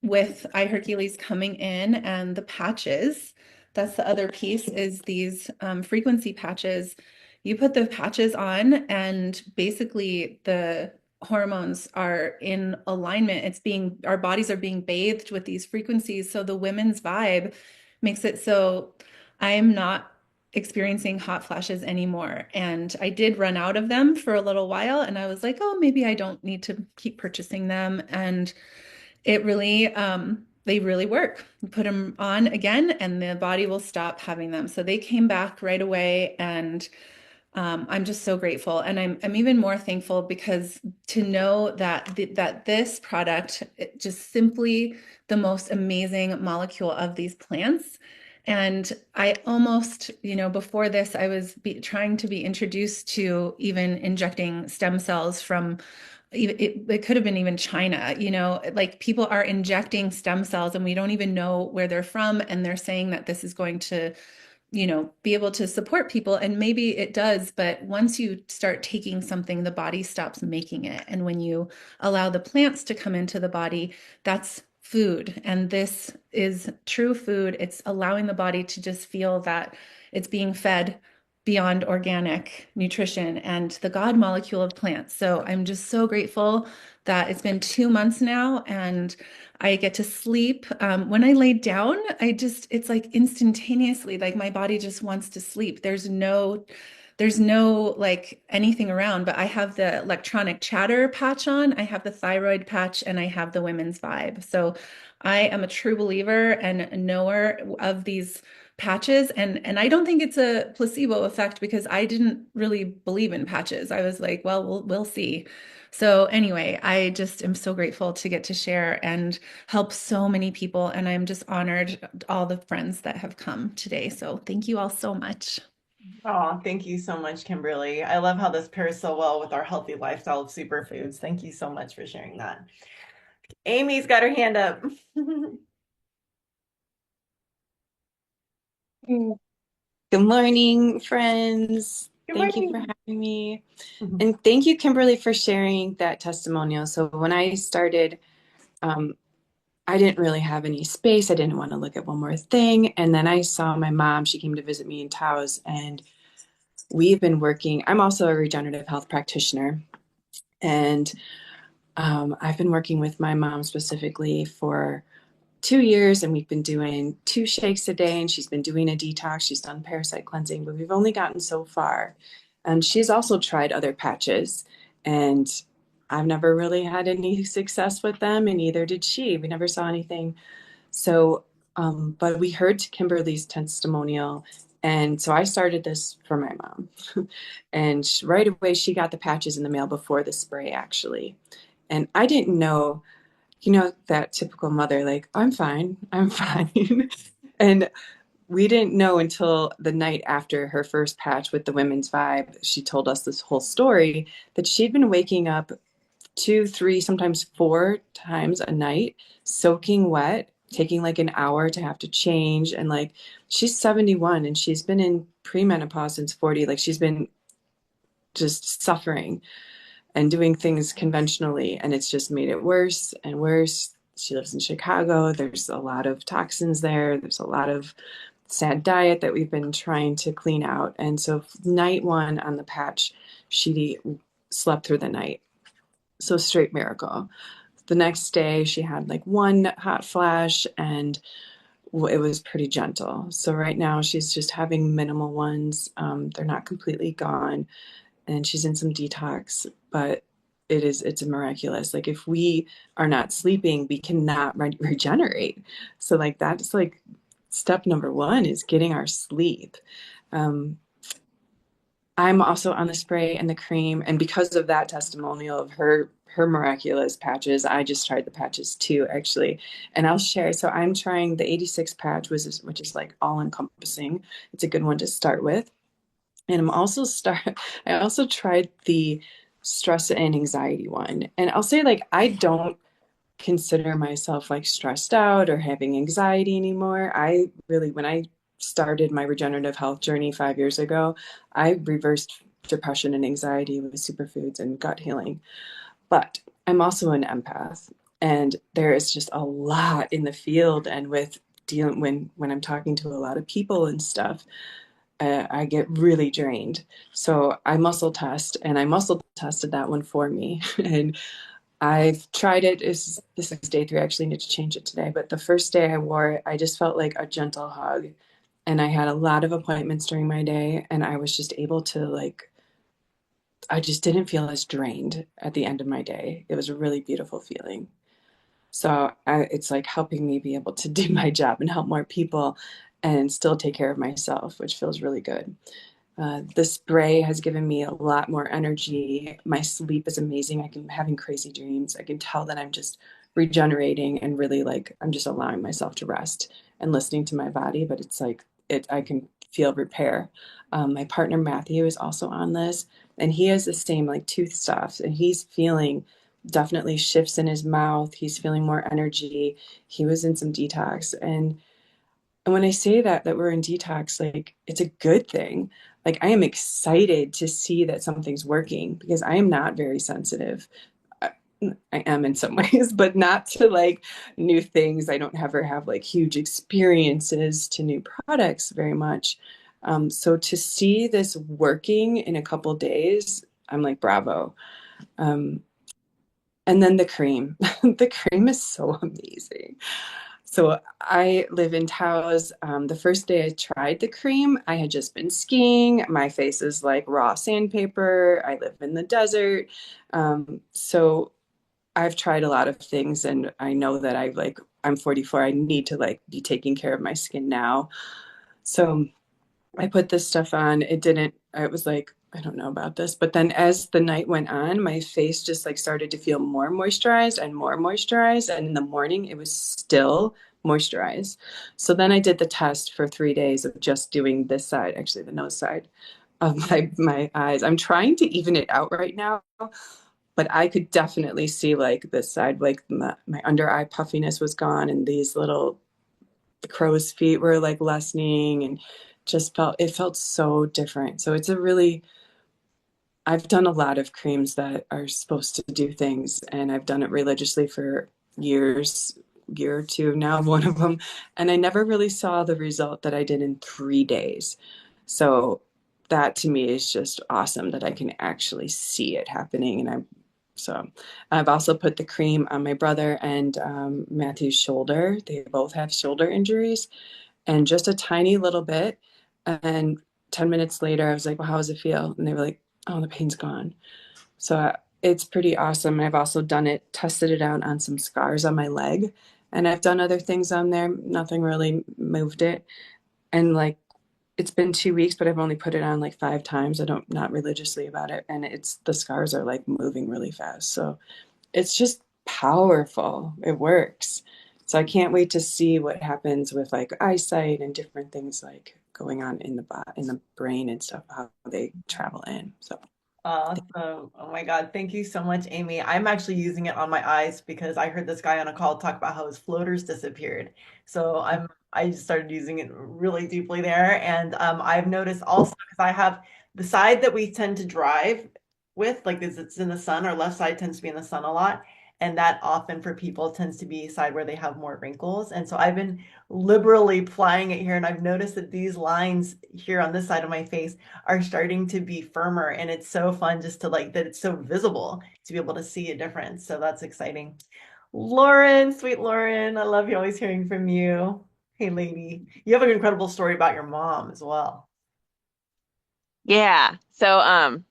with iHercules coming in and the patches, that's the other piece, is these frequency patches. You put the patches on and basically the hormones are in alignment. Our bodies are being bathed with these frequencies. So the women's vibe makes it so I'm not experiencing hot flashes anymore. And I did run out of them for a little while, and I was like, oh, maybe I don't need to keep purchasing them. And it really, they really work. You put them on again and the body will stop having them. So they came back right away, and I'm just so grateful, and I'm even more thankful because to know that that this product, just simply the most amazing molecule of these plants. And I almost, before this, I was trying to be introduced to even injecting stem cells from it could have been even China, like people are injecting stem cells and we don't even know where they're from. And they're saying that this is going to be able to support people. And maybe it does, but once you start taking something, the body stops making it. And when you allow the plants to come into the body, that's food. And this is true food. It's allowing the body to just feel that it's being fed beyond organic nutrition and the God molecule of plants. So I'm just so grateful that it's been 2 months now and I get to sleep. When I lay down, it's like instantaneously, like my body just wants to sleep. There's no like anything around, but I have the electronic chatter patch on, I have the thyroid patch, and I have the women's vibe. So I am a true believer and knower of these patches. And I don't think it's a placebo effect because I didn't really believe in patches. I was like, well, we'll see. So anyway, I just am so grateful to get to share and help so many people. And I'm just honored all the friends that have come today. So thank you all so much. Oh, thank you so much, Kimberly. I love how this pairs so well with our healthy lifestyle of superfoods. Thank you so much for sharing that. Amy's got her hand up. Mm. Good morning, friends. Good Thank you morning. for having me. And thank you, Kimberly, for sharing that testimonial. So when I started, I didn't really have any space. I didn't want to look at one more thing. And then I saw my mom. She came to visit me in Taos, and we've been working. I'm also a regenerative health practitioner. And I've been working with my mom specifically for 2 years, and we've been doing 2 shakes a day, and she's been doing a detox. She's done parasite cleansing, but we've only gotten so far. And she's also tried other patches, and I've never really had any success with them, and neither did she. We never saw anything. So, but we heard Kimberly's testimonial, and so I started this for my mom. And right away, she got the patches in the mail before the spray, actually. And I didn't know, that typical mother, like, I'm fine, I'm fine. And we didn't know until the night after her first patch with the women's vibe. She told us this whole story that she'd been waking up 2, 3, sometimes 4 times a night, soaking wet, taking like an hour to have to change. And like, she's 71 and she's been in premenopause since 40. Like, she's been just suffering and doing things conventionally, and it's just made it worse and worse. She lives in Chicago. There's a lot of toxins there. There's a lot of sad diet that we've been trying to clean out. And so night one on the patch, she slept through the night. So straight miracle. The next day she had like one hot flash, and it was pretty gentle. So right now she's just having minimal ones. They're not completely gone, and she's in some detox, but it's a miraculous. Like, if we are not sleeping, we cannot regenerate. So like, that's like step number one, is getting our sleep. I'm also on the spray and the cream, and because of that testimonial of her miraculous patches, I just tried the patches too, actually. And I'll share. So I'm trying the 86 patch, which is like all encompassing. It's a good one to start with. And I also tried the stress and anxiety one. And I'll say, like, I don't consider myself like stressed out or having anxiety anymore. When I started my regenerative health journey 5 years ago, I reversed depression and anxiety with superfoods and gut healing. But I'm also an empath, and there is just a lot in the field, and with dealing when I'm talking to a lot of people and stuff, I get really drained. So I muscle test, and I muscle tested that one for me. And I've tried it. This is day 3. I actually need to change it today. But the first day I wore it, I just felt like a gentle hug. And I had a lot of appointments during my day, and I was just able to, like, I just didn't feel as drained at the end of my day. It was a really beautiful feeling. So it's like helping me be able to do my job and help more people and still take care of myself, which feels really good. The spray has given me a lot more energy. My sleep is amazing. I'm having crazy dreams. I can tell that I'm just regenerating and really like I'm just allowing myself to rest and listening to my body. But it's like I can feel repair. My partner Matthew is also on this, and he has the same like tooth stuff, and he's feeling definitely shifts in his mouth. He's feeling more energy. He was in some detox, and when I say that we're in detox, like it's a good thing. Like I am excited to see that something's working because I am not very sensitive. I, I am in some ways, but not to like new things. I don't ever have like huge experiences to new products very much. So to see this working in a couple days, I'm like, bravo. Um, and then the cream. The cream is so amazing. So I live in Taos. The first day I tried the cream, I had just been skiing. My face is like raw sandpaper. I live in the desert. So I've tried a lot of things, and I know that I'm 44. I need to like be taking care of my skin now. So I put this stuff on. It was like, I don't know about this, but then as the night went on, my face just like started to feel more moisturized and more moisturized. And in the morning, it was still moisturized. So then I did the test for 3 days of just doing this side, actually the nose side of my eyes. I'm trying to even it out right now, but I could definitely see like this side, like my under eye puffiness was gone, and these little crow's feet were like lessening, and it felt so different. So it's a really, I've done a lot of creams that are supposed to do things, and I've done it religiously for years, year or two now, one of them, and I never really saw the result that I did in 3 days. So that to me is just awesome that I can actually see it happening. So I've also put the cream on my brother and Matthew's shoulder. They both have shoulder injuries, and just a tiny little bit. And 10 minutes later, I was like, well, how does it feel? And they were like, oh, the pain's gone. So it's pretty awesome. I've also tested it out on some scars on my leg. And I've done other things on there. Nothing really moved it. And like, it's been 2 weeks, but I've only put it on like 5 times. Not religiously about it. And the scars are like moving really fast. So it's just powerful. It works. So I can't wait to see what happens with like eyesight and different things like going on in the brain and stuff, how they travel in. So Awesome. Oh my God. Thank you so much, Amy. I'm actually using it on my eyes because I heard this guy on a call talk about how his floaters disappeared. So I just started using it really deeply there. And I've noticed also because I have the side that we tend to drive with, like it's in the sun, our left side tends to be in the sun a lot. And that often for people tends to be a side where they have more wrinkles. And so I've been liberally applying it here. And I've noticed that these lines here on this side of my face are starting to be firmer, and it's so fun just to like that it's so visible to be able to see a difference. So that's exciting. Lauren, sweet Lauren, I love you, always hearing from you. Hey lady, you have an incredible story about your mom as well. Yeah. So,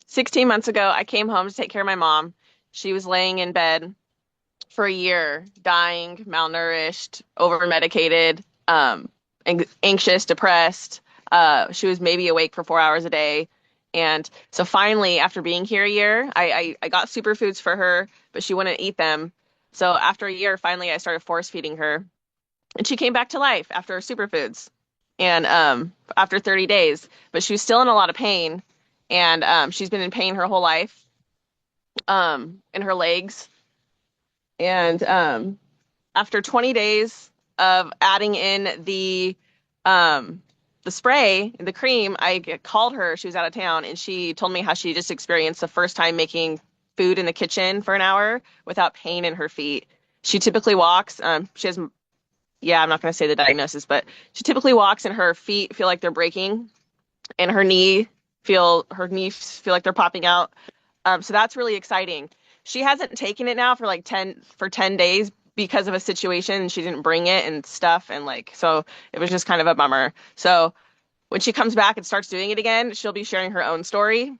16 months ago, I came home to take care of my mom. She was laying in bed for a year, dying, malnourished, over medicated, anxious, depressed. She was maybe awake for 4 hours a day. And so finally, after being here a year, I got superfoods for her, but she wouldn't eat them. So after a year, finally, I started force feeding her. And she came back to life after superfoods and after 30 days, but she was still in a lot of pain. And she's been in pain her whole life in her legs. And after 20 days of adding in the spray, the cream, I called her. She was out of town, and she told me how she just experienced the first time making food in the kitchen for an hour without pain in her feet. She typically walks. She has, yeah, I'm not going to say the diagnosis, but she typically walks, and her feet feel like they're breaking, and her knees feel like they're popping out. So that's really exciting. She hasn't taken it now for like 10 days because of a situation, and she didn't bring it and stuff, and like so it was just kind of a bummer. So when she comes back and starts doing it again, she'll be sharing her own story.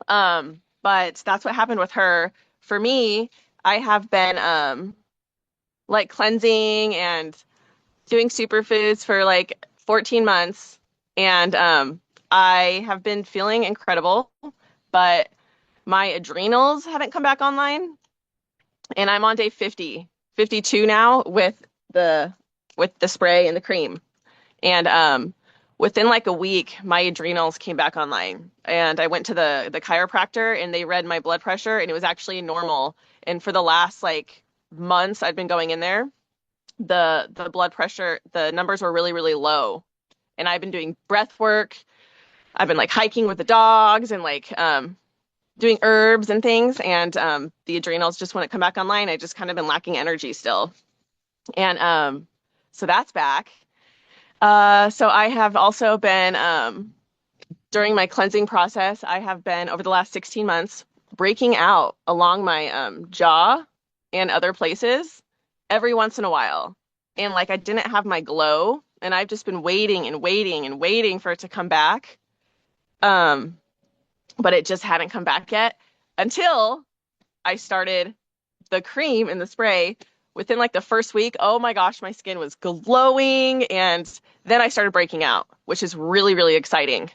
But that's what happened with her. For me, I have been like cleansing and doing superfoods for like 14 months, and I have been feeling incredible, but my adrenals haven't come back online, and I'm on day 50, 52 now with the spray and the cream. And within like a week, my adrenals came back online. And I went to the chiropractor and they read my blood pressure and it was actually normal. And for the last like months I'd been going in there, the blood pressure, the numbers were really, really low. And I've been doing breath work. I've been like hiking with the dogs and like doing herbs and things. And the adrenals just wouldn't come back online. I just kind of been lacking energy still. And so that's back. So I have also been, during my cleansing process, I have been over the last 16 months breaking out along my jaw and other places every once in a while. And like I didn't have my glow, and I've just been waiting and waiting and waiting for it to come back. But it just hadn't come back yet until I started the cream and the spray. Within like the first week, oh my gosh, my skin was glowing. And then I started breaking out, which is really, really exciting.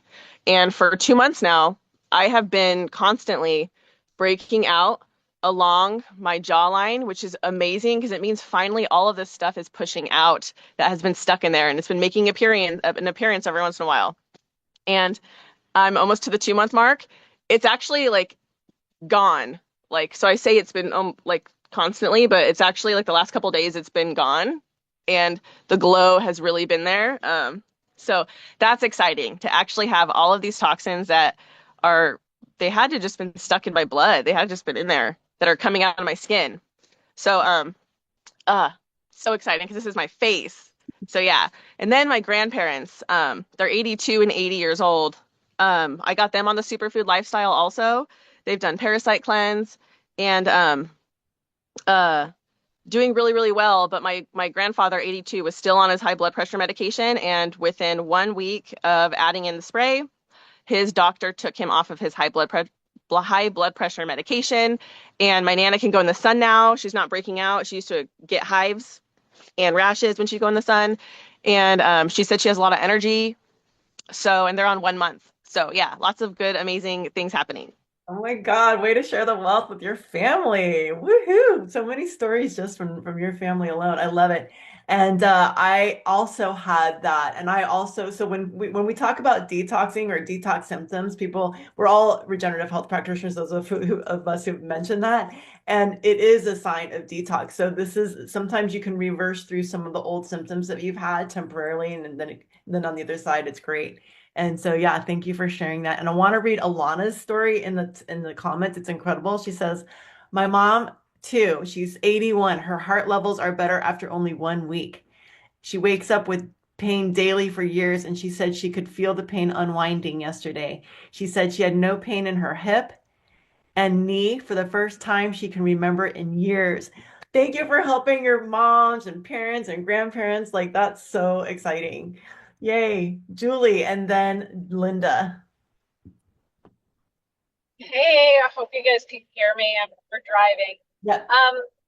And for 2 months now, I have been constantly breaking out along my jawline, which is amazing because it means finally all of this stuff is pushing out that has been stuck in there. And it's been making an appearance every once in a while. And I'm almost to the 2 month mark. It's actually like gone. Like, so I say it's been like constantly, but it's actually like the last couple days it's been gone and the glow has really been there. So that's exciting to actually have all of these toxins that they had to just been stuck in my blood. They had just been in there that are coming out of my skin. So, so exciting because this is my face. So yeah. And then my grandparents, they're 82 and 80 years old. I got them on the superfood lifestyle also. They've done parasite cleanse and doing really, really well. But my grandfather, 82, was still on his high blood pressure medication. And within 1 week of adding in the spray, his doctor took him off of his high blood pressure medication. And my Nana can go in the sun now. She's not breaking out. She used to get hives and rashes when she'd go in the sun. And she said she has a lot of energy. So, and they're on 1 month. So yeah, lots of good, amazing things happening. Oh my God, way to share the wealth with your family. Woohoo! So many stories just from your family alone. I love it. And I also had that. And I also, so when we talk about detoxing or detox symptoms, we're all regenerative health practitioners, those of us who've mentioned that. And it is a sign of detox. So this is sometimes you can reverse through some of the old symptoms that you've had temporarily, and then on the other side, it's great. And so, yeah, thank you for sharing that. And I want to read Alana's story in the comments. It's incredible. She says, "My mom too. She's 81. Her heart levels are better after only 1 week. She wakes up with pain daily for years, and she said she could feel the pain unwinding yesterday. She said she had no pain in her hip and knee for the first time she can remember in years." Thank you for helping your moms and parents and grandparents. Like, that's so exciting. Yay. Julie, and then Linda. Hey, I hope you guys can hear me. We're driving. Yeah.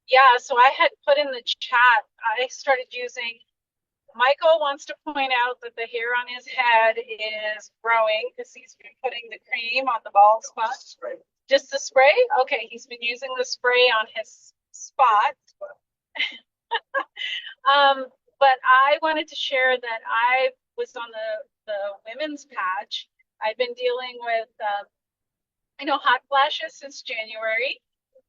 Yeah, so I had put in the chat, I started using, Michael wants to point out that the hair on his head is growing because he's been putting the cream on the bald spot. Just the spray? Okay, he's been using the spray on his spot. But I wanted to share that I was on the women's patch. I've been dealing with hot flashes since January.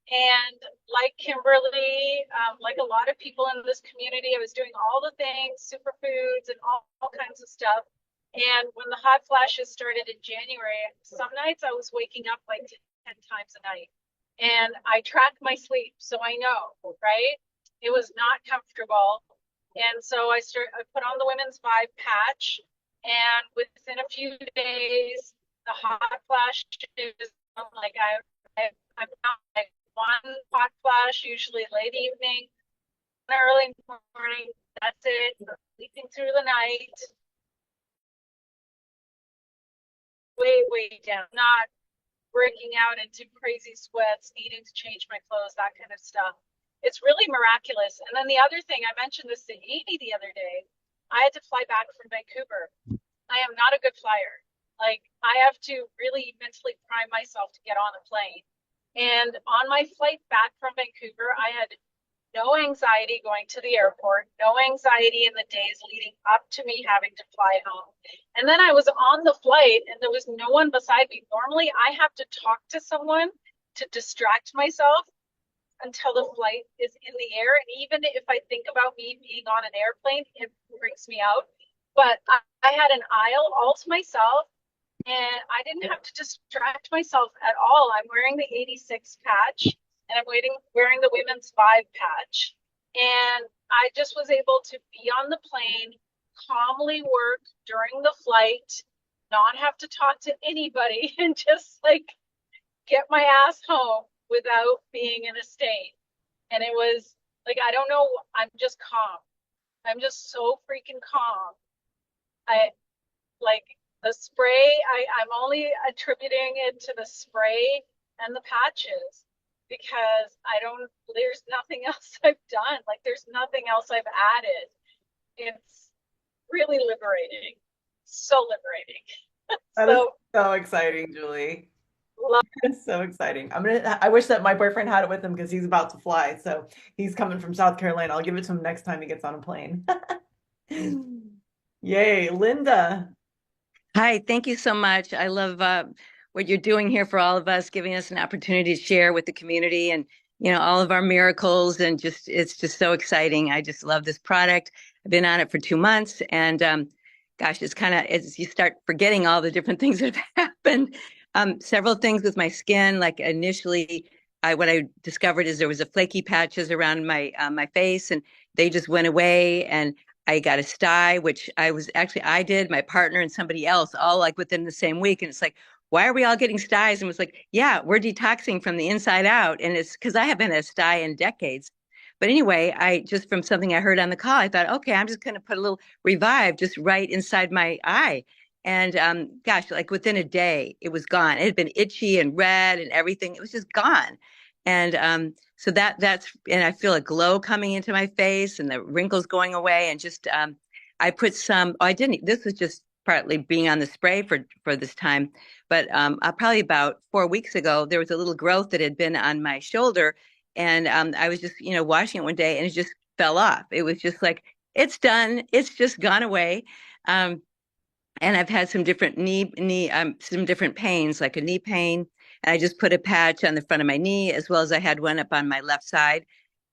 And like Kimberly, like a lot of people in this community, I was doing all the things, superfoods and all kinds of stuff. And when the hot flashes started in January, some nights I was waking up like 10 times a night. And I track my sleep, so I know, right? It was not comfortable. And so I put on the Women's Vibe patch, and within a few days, the hot flashes, like I'm not like one hot flash, usually late evening, early morning. That's it. Sleeping through the night. Way down. Not breaking out into crazy sweats, needing to change my clothes, that kind of stuff. It's really miraculous. And then the other thing, I mentioned this to Amy the other day. I had to fly back from Vancouver. I am not a good flyer. Like I have to really mentally prime myself to get on a plane. And on my flight back from Vancouver, I had no anxiety going to the airport, no anxiety in the days leading up to me having to fly home. And then I was on the flight and there was no one beside me. Normally, I have to talk to someone to distract myself until the flight is in the air. And even if I think about me being on an airplane, it freaks me out. But I had an aisle all to myself and I didn't have to distract myself at all. I'm wearing the 86 patch and I'm wearing the women's 5 patch. And I just was able to be on the plane, calmly work during the flight, not have to talk to anybody, and just like get my ass home without being in a state. And it was like, I don't know, I'm just calm. I'm just so freaking calm. I like the spray, I'm only attributing it to the spray and the patches because there's nothing else I've done. Like there's nothing else I've added. It's really liberating. So liberating. That is so exciting, Julie. It's so exciting. I wish that my boyfriend had it with him because he's about to fly. So he's coming from South Carolina. I'll give it to him next time he gets on a plane. Yay, Linda. Hi, thank you so much. I love what you're doing here for all of us, giving us an opportunity to share with the community and all of our miracles, and it's just so exciting. I just love this product. I've been on it for 2 months, and gosh, it's kind of as you start forgetting all the different things that have happened. Several things with my skin, like initially, what I discovered is there was a flaky patches around my face, and they just went away, and I got a sty, which I did, my partner and somebody else, all like within the same week. And it's like, why are we all getting styes? And it was like, yeah, we're detoxing from the inside out. And it's because I haven't had a sty in decades. But anyway, from something I heard on the call, I thought, okay, I'm just going to put a little Revive just right inside my eye. And gosh, like within a day, it was gone. It had been itchy and red and everything. It was just gone. And so and I feel a glow coming into my face and the wrinkles going away. And just, I put this was just partly being on the spray for this time, but probably about 4 weeks ago, there was a little growth that had been on my shoulder. And I was just, washing it one day and it just fell off. It was just like, it's done. It's just gone away. And I've had some different some different pains, like a knee pain. And I just put a patch on the front of my knee, as well as I had one up on my left side.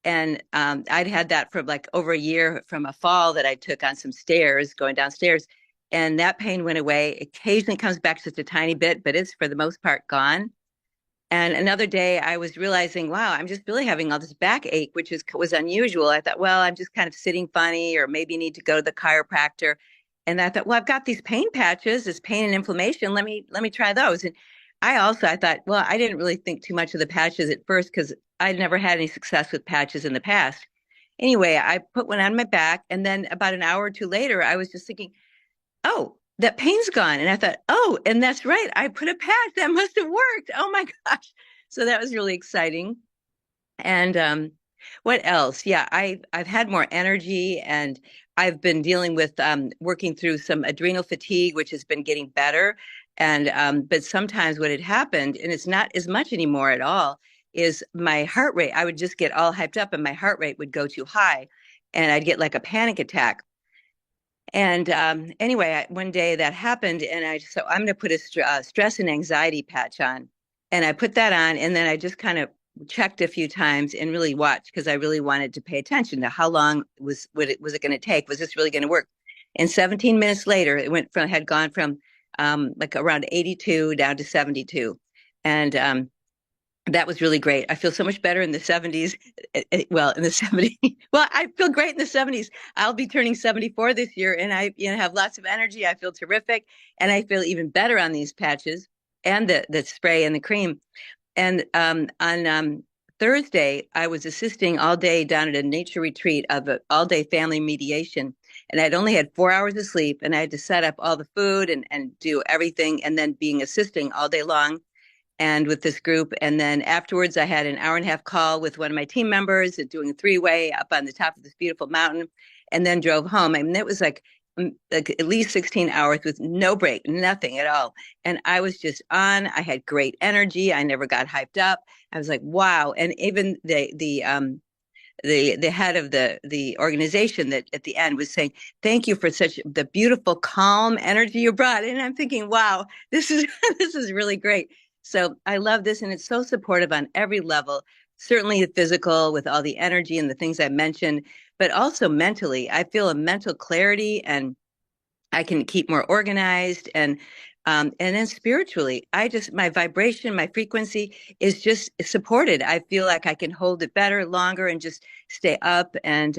And I'd had that for like over a year from a fall that I took on some stairs, going downstairs. And that pain went away. Occasionally comes back just a tiny bit, but it's for the most part gone. And another day I was realizing, wow, I'm just really having all this backache, which was unusual. I thought, well, I'm just kind of sitting funny, or maybe need to go to the chiropractor. And I thought, well, I've got these pain patches, this pain and inflammation. Let me try those. And I thought, well, I didn't really think too much of the patches at first because I'd never had any success with patches in the past. Anyway, I put one on my back, and then about an hour or two later, I was just thinking, oh, that pain's gone. And I thought, oh, and that's right, I put a patch. That must have worked. Oh my gosh. So that was really exciting. And what else? Yeah, I've had more energy, and I've been dealing with working through some adrenal fatigue, which has been getting better. And but sometimes what had happened, and it's not as much anymore at all, is my heart rate. I would just get all hyped up and my heart rate would go too high and I'd get like a panic attack. And anyway, one day that happened, and I'm going to put a stress and anxiety patch on. And I put that on, and then I just kind of checked a few times and really watched, because I really wanted to pay attention to how long was it going to take? Was this really going to work? And 17 minutes later, had gone from like around 82 down to 72. And that was really great. I feel so much better in the 70s. Well, in the 70s. Well, I feel great in the 70s. I'll be turning 74 this year, and I have lots of energy. I feel terrific, and I feel even better on these patches and the spray and the cream. And on Thursday, I was assisting all day down at a nature retreat of an all-day family mediation. And I'd only had 4 hours of sleep, and I had to set up all the food and do everything, and then assisting all day long and with this group. And then afterwards, I had an hour-and-a-half call with one of my team members doing a 3-way up on the top of this beautiful mountain, and then drove home. I mean, it was like like at least 16 hours with no break, nothing at all. And I was just on. I had great energy. I never got hyped up. I was like, wow. And even the head of the organization that at the end was saying, thank you for such the beautiful calm energy you brought. And I'm thinking, wow, this is this is really great. So I love this, and it's so supportive on every level. Certainly the physical with all the energy and the things I mentioned, but also mentally. I feel a mental clarity, and I can keep more organized. And then spiritually, I just my vibration, my frequency is just supported. I feel like I can hold it better, longer, and just stay up and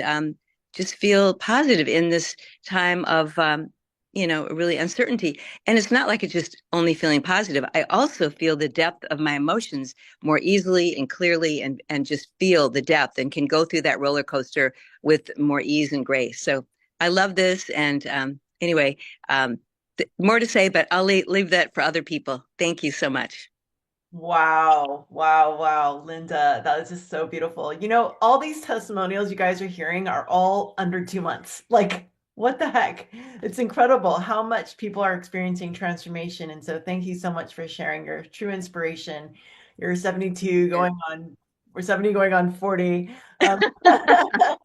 just feel positive in this time of really uncertainty. And it's not like it's just only feeling positive. I also feel the depth of my emotions more easily and clearly, and just feel the depth and can go through that roller coaster with more ease and grace. So I love this. And anyway, more to say, but I'll leave that for other people. Thank you so much. Wow, wow, wow, Linda, that is just so beautiful. You know, all these testimonials you guys are hearing are all under 2 months. Like, what the heck? It's incredible how much people are experiencing transformation. And so, thank you so much for sharing your true inspiration. You're 72 Yeah. going on, we're 70 going on 40.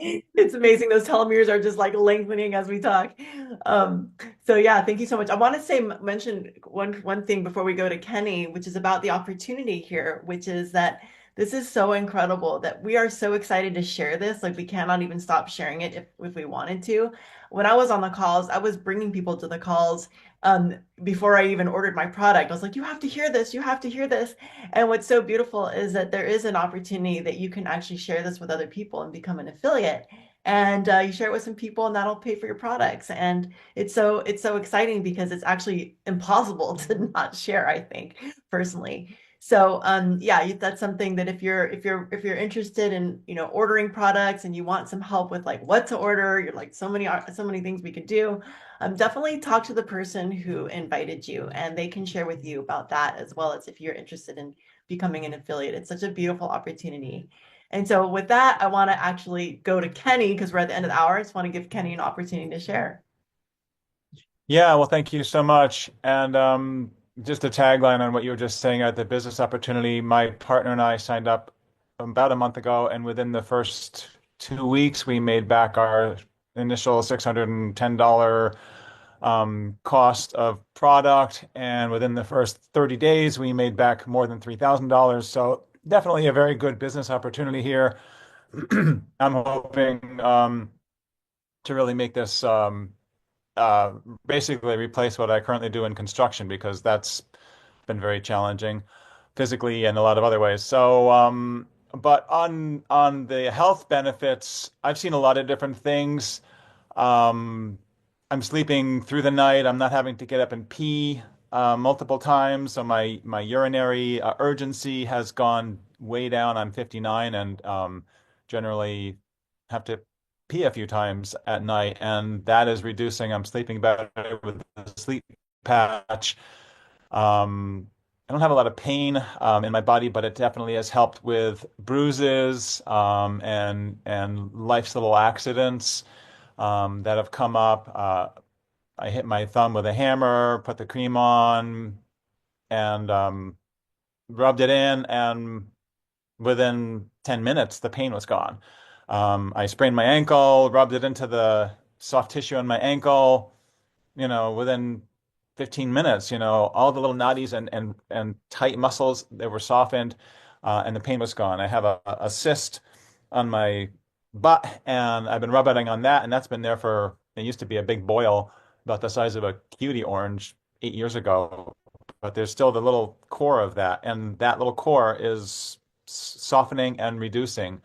It's amazing. Those telomeres are just like lengthening as we talk. So yeah, thank you so much. I want to say mention one thing before we go to Kenny, which is about the opportunity here, which is that this is so incredible that we are so excited to share this. Like we cannot even stop sharing it if we wanted to. When I was on the calls, I was bringing people to the calls before I even ordered my product. I was like, you have to hear this, you have to hear this. And what's so beautiful is that there is an opportunity that you can actually share this with other people and become an affiliate. And you share it with some people, and that'll pay for your products. And it's so exciting because it's actually impossible to not share, I think, personally. So yeah, that's something that if you're interested in ordering products and you want some help with like what to order, you're like so many things we could do. Definitely talk to the person who invited you, and they can share with you about that as well as if you're interested in becoming an affiliate. It's such a beautiful opportunity. And so with that, I want to actually go to Kenny because we're at the end of the hour. I just want to give Kenny an opportunity to share. Yeah, well, thank you so much. And just a tagline on what you were just saying at the business opportunity, my partner and I signed up about a month ago, and within the first 2 weeks, we made back our initial $610 cost of product. And within the first 30 days, we made back more than $3,000. So definitely a very good business opportunity here. I'm hoping to really make this uh, basically replace what I currently do in construction because that's been very challenging physically and a lot of other ways. So, but on the health benefits, I've seen a lot of different things. Um, I'm sleeping through the night. I'm not having to get up and pee multiple times. So my urinary urgency has gone way down. I'm 59 and generally have to pee a few times at night, and that is reducing. I'm sleeping better with the sleep patch. I don't have a lot of pain in my body, but it definitely has helped with bruises and life's little accidents that have come up. I hit my thumb with a hammer, put the cream on, and rubbed it in, and within 10 minutes, the pain was gone. I sprained my ankle, rubbed it into the soft tissue on my ankle, within 15 minutes, all the little knotties and tight muscles, they were softened, and the pain was gone. I have a cyst on my butt, and I've been rubbing on that, and that's been there it used to be a big boil about the size of a cutie orange 8 years ago, but there's still the little core of that, and that little core is softening and reducing.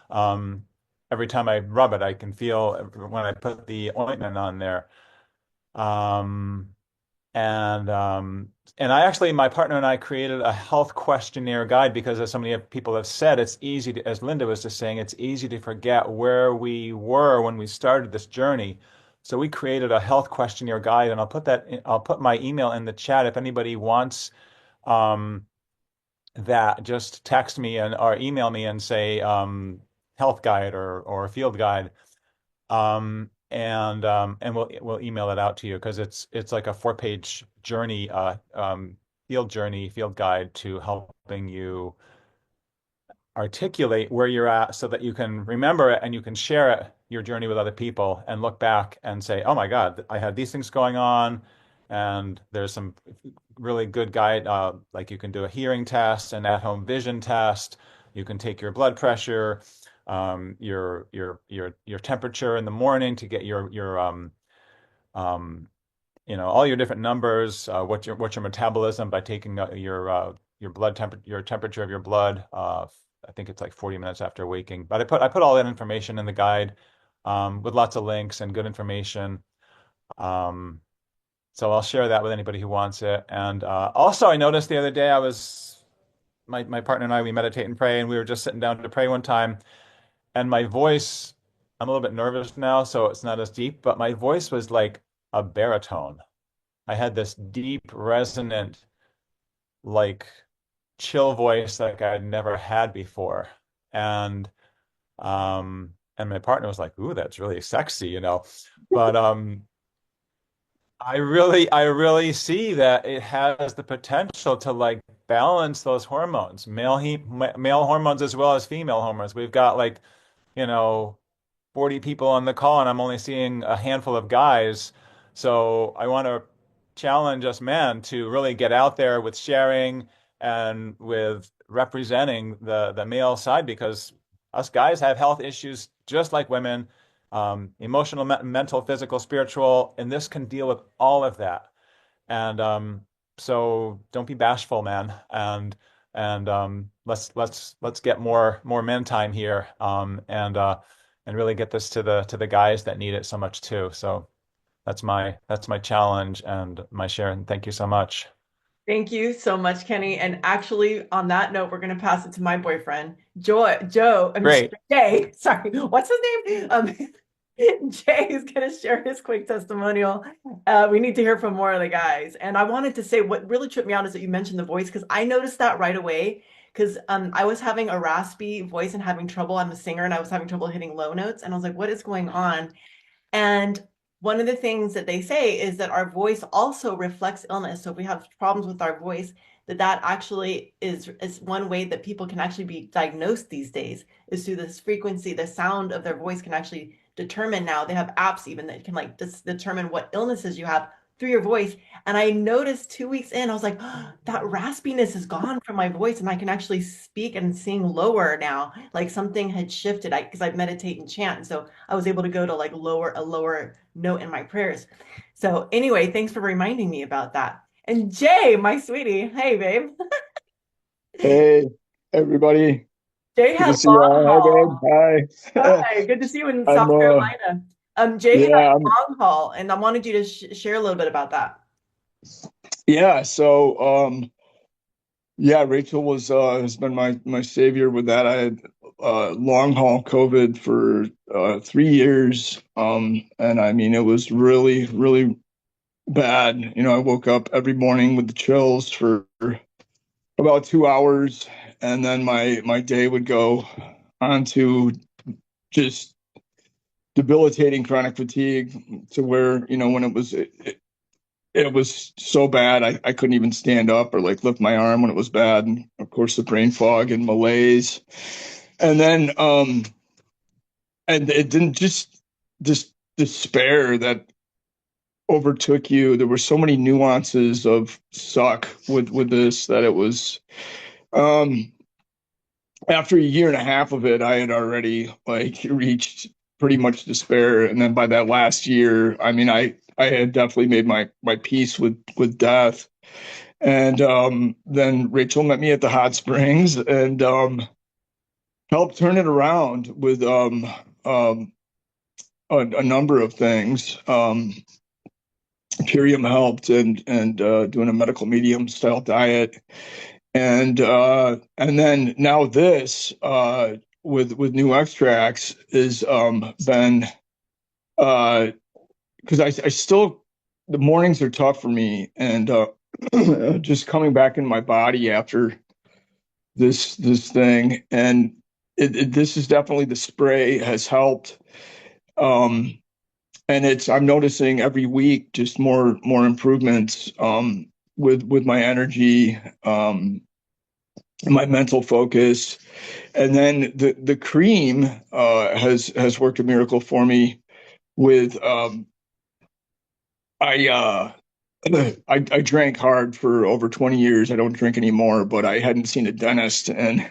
Um, every time I rub it, I can feel when I put the ointment on there. Um, and I actually, my partner and I created a health questionnaire guide because, as so many people have said, it's easy to, as Linda was just saying, it's easy to forget where we were when we started this journey. So we created a health questionnaire guide, and I'll put my email in the chat if anybody wants um, that. Just text me or email me and say health guide or field guide. and we'll email it out to you because it's like a 4-page journey, field guide to helping you articulate where you're at so that you can remember it and you can share it, your journey with other people, and look back and say, oh my God, I had these things going on. And there's some really good guide, like you can do a hearing test, an at-home vision test. You can take your blood pressure, your temperature in the morning to get um, all your different numbers, what's your metabolism by taking your your temperature of your blood. I think it's like 40 minutes after waking. But I put all that information in the guide, with lots of links and good information. Um, so I'll share that with anybody who wants it. And also, I noticed the other day my partner and I, we meditate and pray, and we were just sitting down to pray one time, and my voice, I'm a little bit nervous now, so it's not as deep, but my voice was like a baritone. I had this deep, resonant, like chill voice like I'd never had before. And and my partner was like, "Ooh, that's really sexy." But I really see that it has the potential to like balance those hormones, male hormones as well as female hormones. We've got like, you know, 40 people on the call and I'm only seeing a handful of guys. So I want to challenge us men to really get out there with sharing and with representing the male side, because us guys have health issues just like women, emotional, mental, physical, spiritual, and this can deal with all of that. And so don't be bashful, man. And let's get more men time here, and really get this to the guys that need it so much too. So that's my challenge and my share. And thank you so much. Thank you so much, Kenny. And actually, on that note, we're going to pass it to my boyfriend, Joe. I mean, Great. Jay. Sorry, what's his name? Jay is going to share his quick testimonial. We need to hear from more of the guys. And I wanted to say what really tripped me out is that you mentioned the voice, because I noticed that right away. Because I was having a raspy voice and having trouble. I'm a singer and I was having trouble hitting low notes. And I was like, what is going on? And one of the things that they say is that our voice also reflects illness. So if we have problems with our voice, that actually is one way that people can actually be diagnosed these days, is through this frequency. The sound of their voice can actually determine, now they have apps even that can like determine what illnesses you have through your voice. And I noticed 2 weeks in, I was like, oh, that raspiness is gone from my voice and I can actually speak and sing lower now. Like something had shifted, because I meditate and chant. And so I was able to go to like a lower note in my prayers. So anyway, thanks for reminding me about that. And Jay, my sweetie, hey babe. Hey, everybody. Jay Good to has see you long all. Hey, haul. babe. Hi. Hi, good to see you in I'm South Carolina. Jay had yeah, long haul, and I wanted you to share a little bit about that. yeah, so yeah, Rachel has been my savior with that. I had long haul COVID for 3 years. And I mean it was really, really bad. I woke up every morning with the chills for about 2 hours, and then my day would go on to just debilitating chronic fatigue, to where when it was so bad I couldn't even stand up or like lift my arm when it was bad. And of course the brain fog and malaise, and then and it didn't just this despair that overtook you. There were so many nuances of suck with this, that it was after a year and a half of it, I had already like reached pretty much despair. And then by that last year, I mean, I had definitely made my peace with death. And then Rachel met me at the hot springs and helped turn it around with a number of things. Purium helped, and doing a medical medium style diet. And then now this with NuXtrax is been because I still, the mornings are tough for me, and just coming back in my body after this thing, and this is definitely, the spray has helped. and I'm noticing every week just more improvements with my energy, my mental focus. And then the cream has worked a miracle for me with I I drank hard for over 20 years. I don't drink anymore, but I hadn't seen a dentist in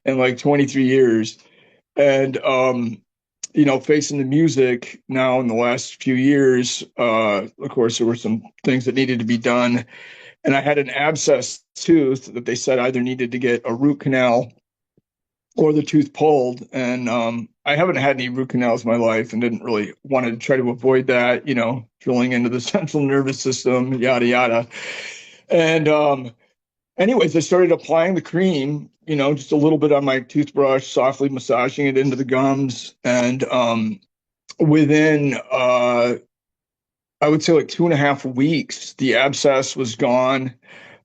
like 23 years. And facing the music now in the last few years, of course there were some things that needed to be done. And I had an abscess tooth that they said either needed to get a root canal or the tooth pulled. And I haven't had any root canals in my life and didn't really want to try to avoid that, drilling into the central nervous system, yada, yada. And anyways, I started applying the cream, just a little bit on my toothbrush, softly massaging it into the gums. And within, I would say like 2.5 weeks, the abscess was gone.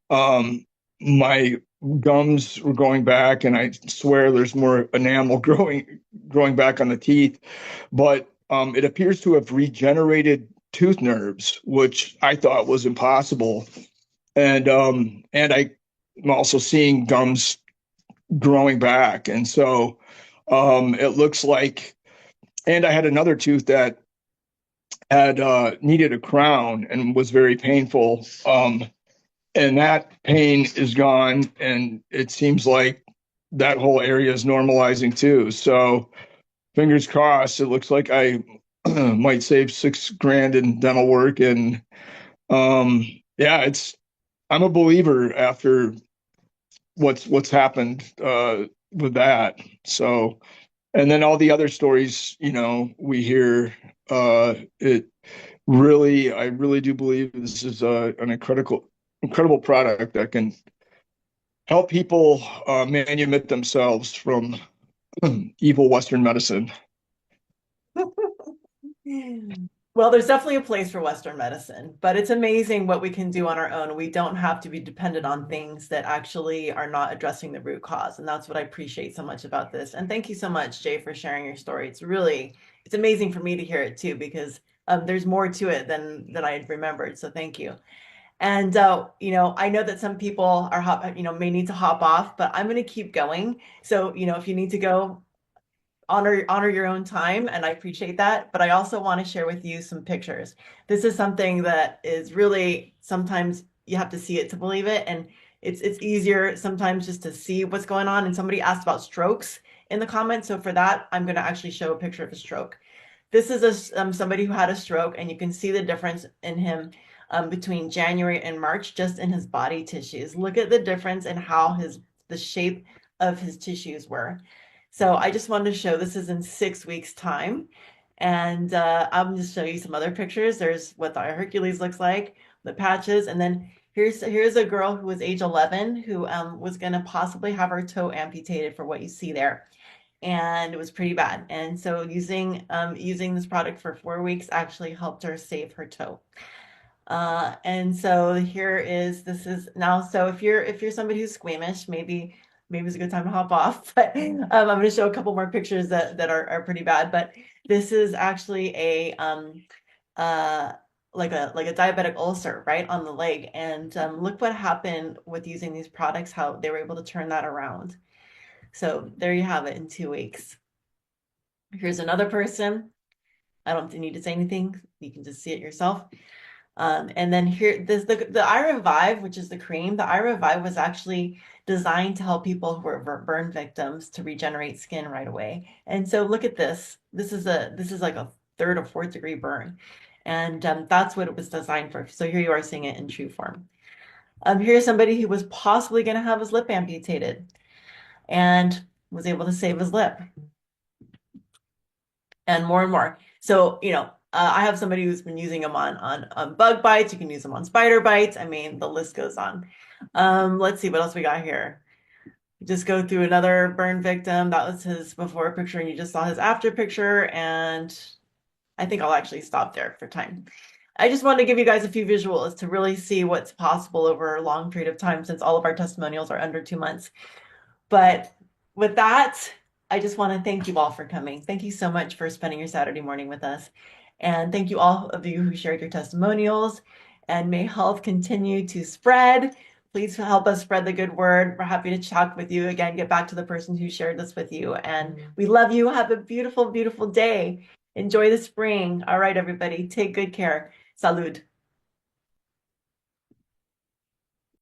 My gums were growing back, and I swear there's more enamel growing back on the teeth. But it appears to have regenerated tooth nerves, which I thought was impossible. And I'm also seeing gums growing back, and so it looks like. And I had another tooth that had needed a crown and was very painful. And that pain is gone, and it seems like that whole area is normalizing too. So fingers crossed. It looks like I might save $6,000 in dental work, and yeah, I'm a believer after what's happened with that. So, and then all the other stories, we hear. I really do believe this is an incredible product that can help people manumit themselves from evil Western medicine. Well, there's definitely a place for Western medicine, but it's amazing what we can do on our own. We don't have to be dependent on things that actually are not addressing the root cause. And that's what I appreciate so much about this. And thank you so much, Jay, for sharing your story. It's amazing for me to hear it too, because there's more to it than I had remembered. So thank you. And I know that some people may need to hop off, but I'm going to keep going. So, if you need to go, honor your own time, and I appreciate that. But I also want to share with you some pictures. This is something that is really, sometimes you have to see it to believe it, and it's easier sometimes just to see what's going on. And somebody asked about strokes in the comments, so for that, I'm going to actually show a picture of a stroke. This is somebody who had a stroke, and you can see the difference in him between January and March, just in his body tissues. Look at the difference in how the shape of his tissues were. So I just wanted to show, this is in 6 weeks time. And I'm just show you some other pictures. There's what the Hercules looks like, the patches. And then here's a girl who was age 11 who was going to possibly have her toe amputated for what you see there. And it was pretty bad. And so using this product for 4 weeks actually helped her save her toe. And so this is now, so if you're somebody who's squeamish, maybe it's a good time to hop off, but I'm going to show a couple more pictures that are pretty bad. But this is actually a like a diabetic ulcer right on the leg. And look what happened with using these products, how they were able to turn that around. So there you have it in 2 weeks. Here's another person. I don't need to say anything. You can just see it yourself. And then here, the iRevive, which is the cream, the iRevive was actually designed to help people who were burn victims to regenerate skin right away. And so look at this. This is like a 3rd or 4th degree burn. And that's what it was designed for. So here you are seeing it in true form. Here's somebody who was possibly going to have his lip amputated and was able to save his lip. And more. So, I have somebody who's been using them on bug bites. You can use them on spider bites. I mean, the list goes on. Let's see what else we got here. Just go through another burn victim. That was his before picture, and you just saw his after picture. And I think I'll actually stop there for time. I just wanted to give you guys a few visuals to really see what's possible over a long period of time, since all of our testimonials are under 2 months. But with that, I just want to thank you all for coming. Thank you so much for spending your Saturday morning with us. And thank you all of you who shared your testimonials. And may health continue to spread. Please help us spread the good word. We're happy to talk with you again. Get back to the person who shared this with you. And we love you. Have a beautiful, beautiful day. Enjoy the spring. All right, everybody. Take good care. Salud.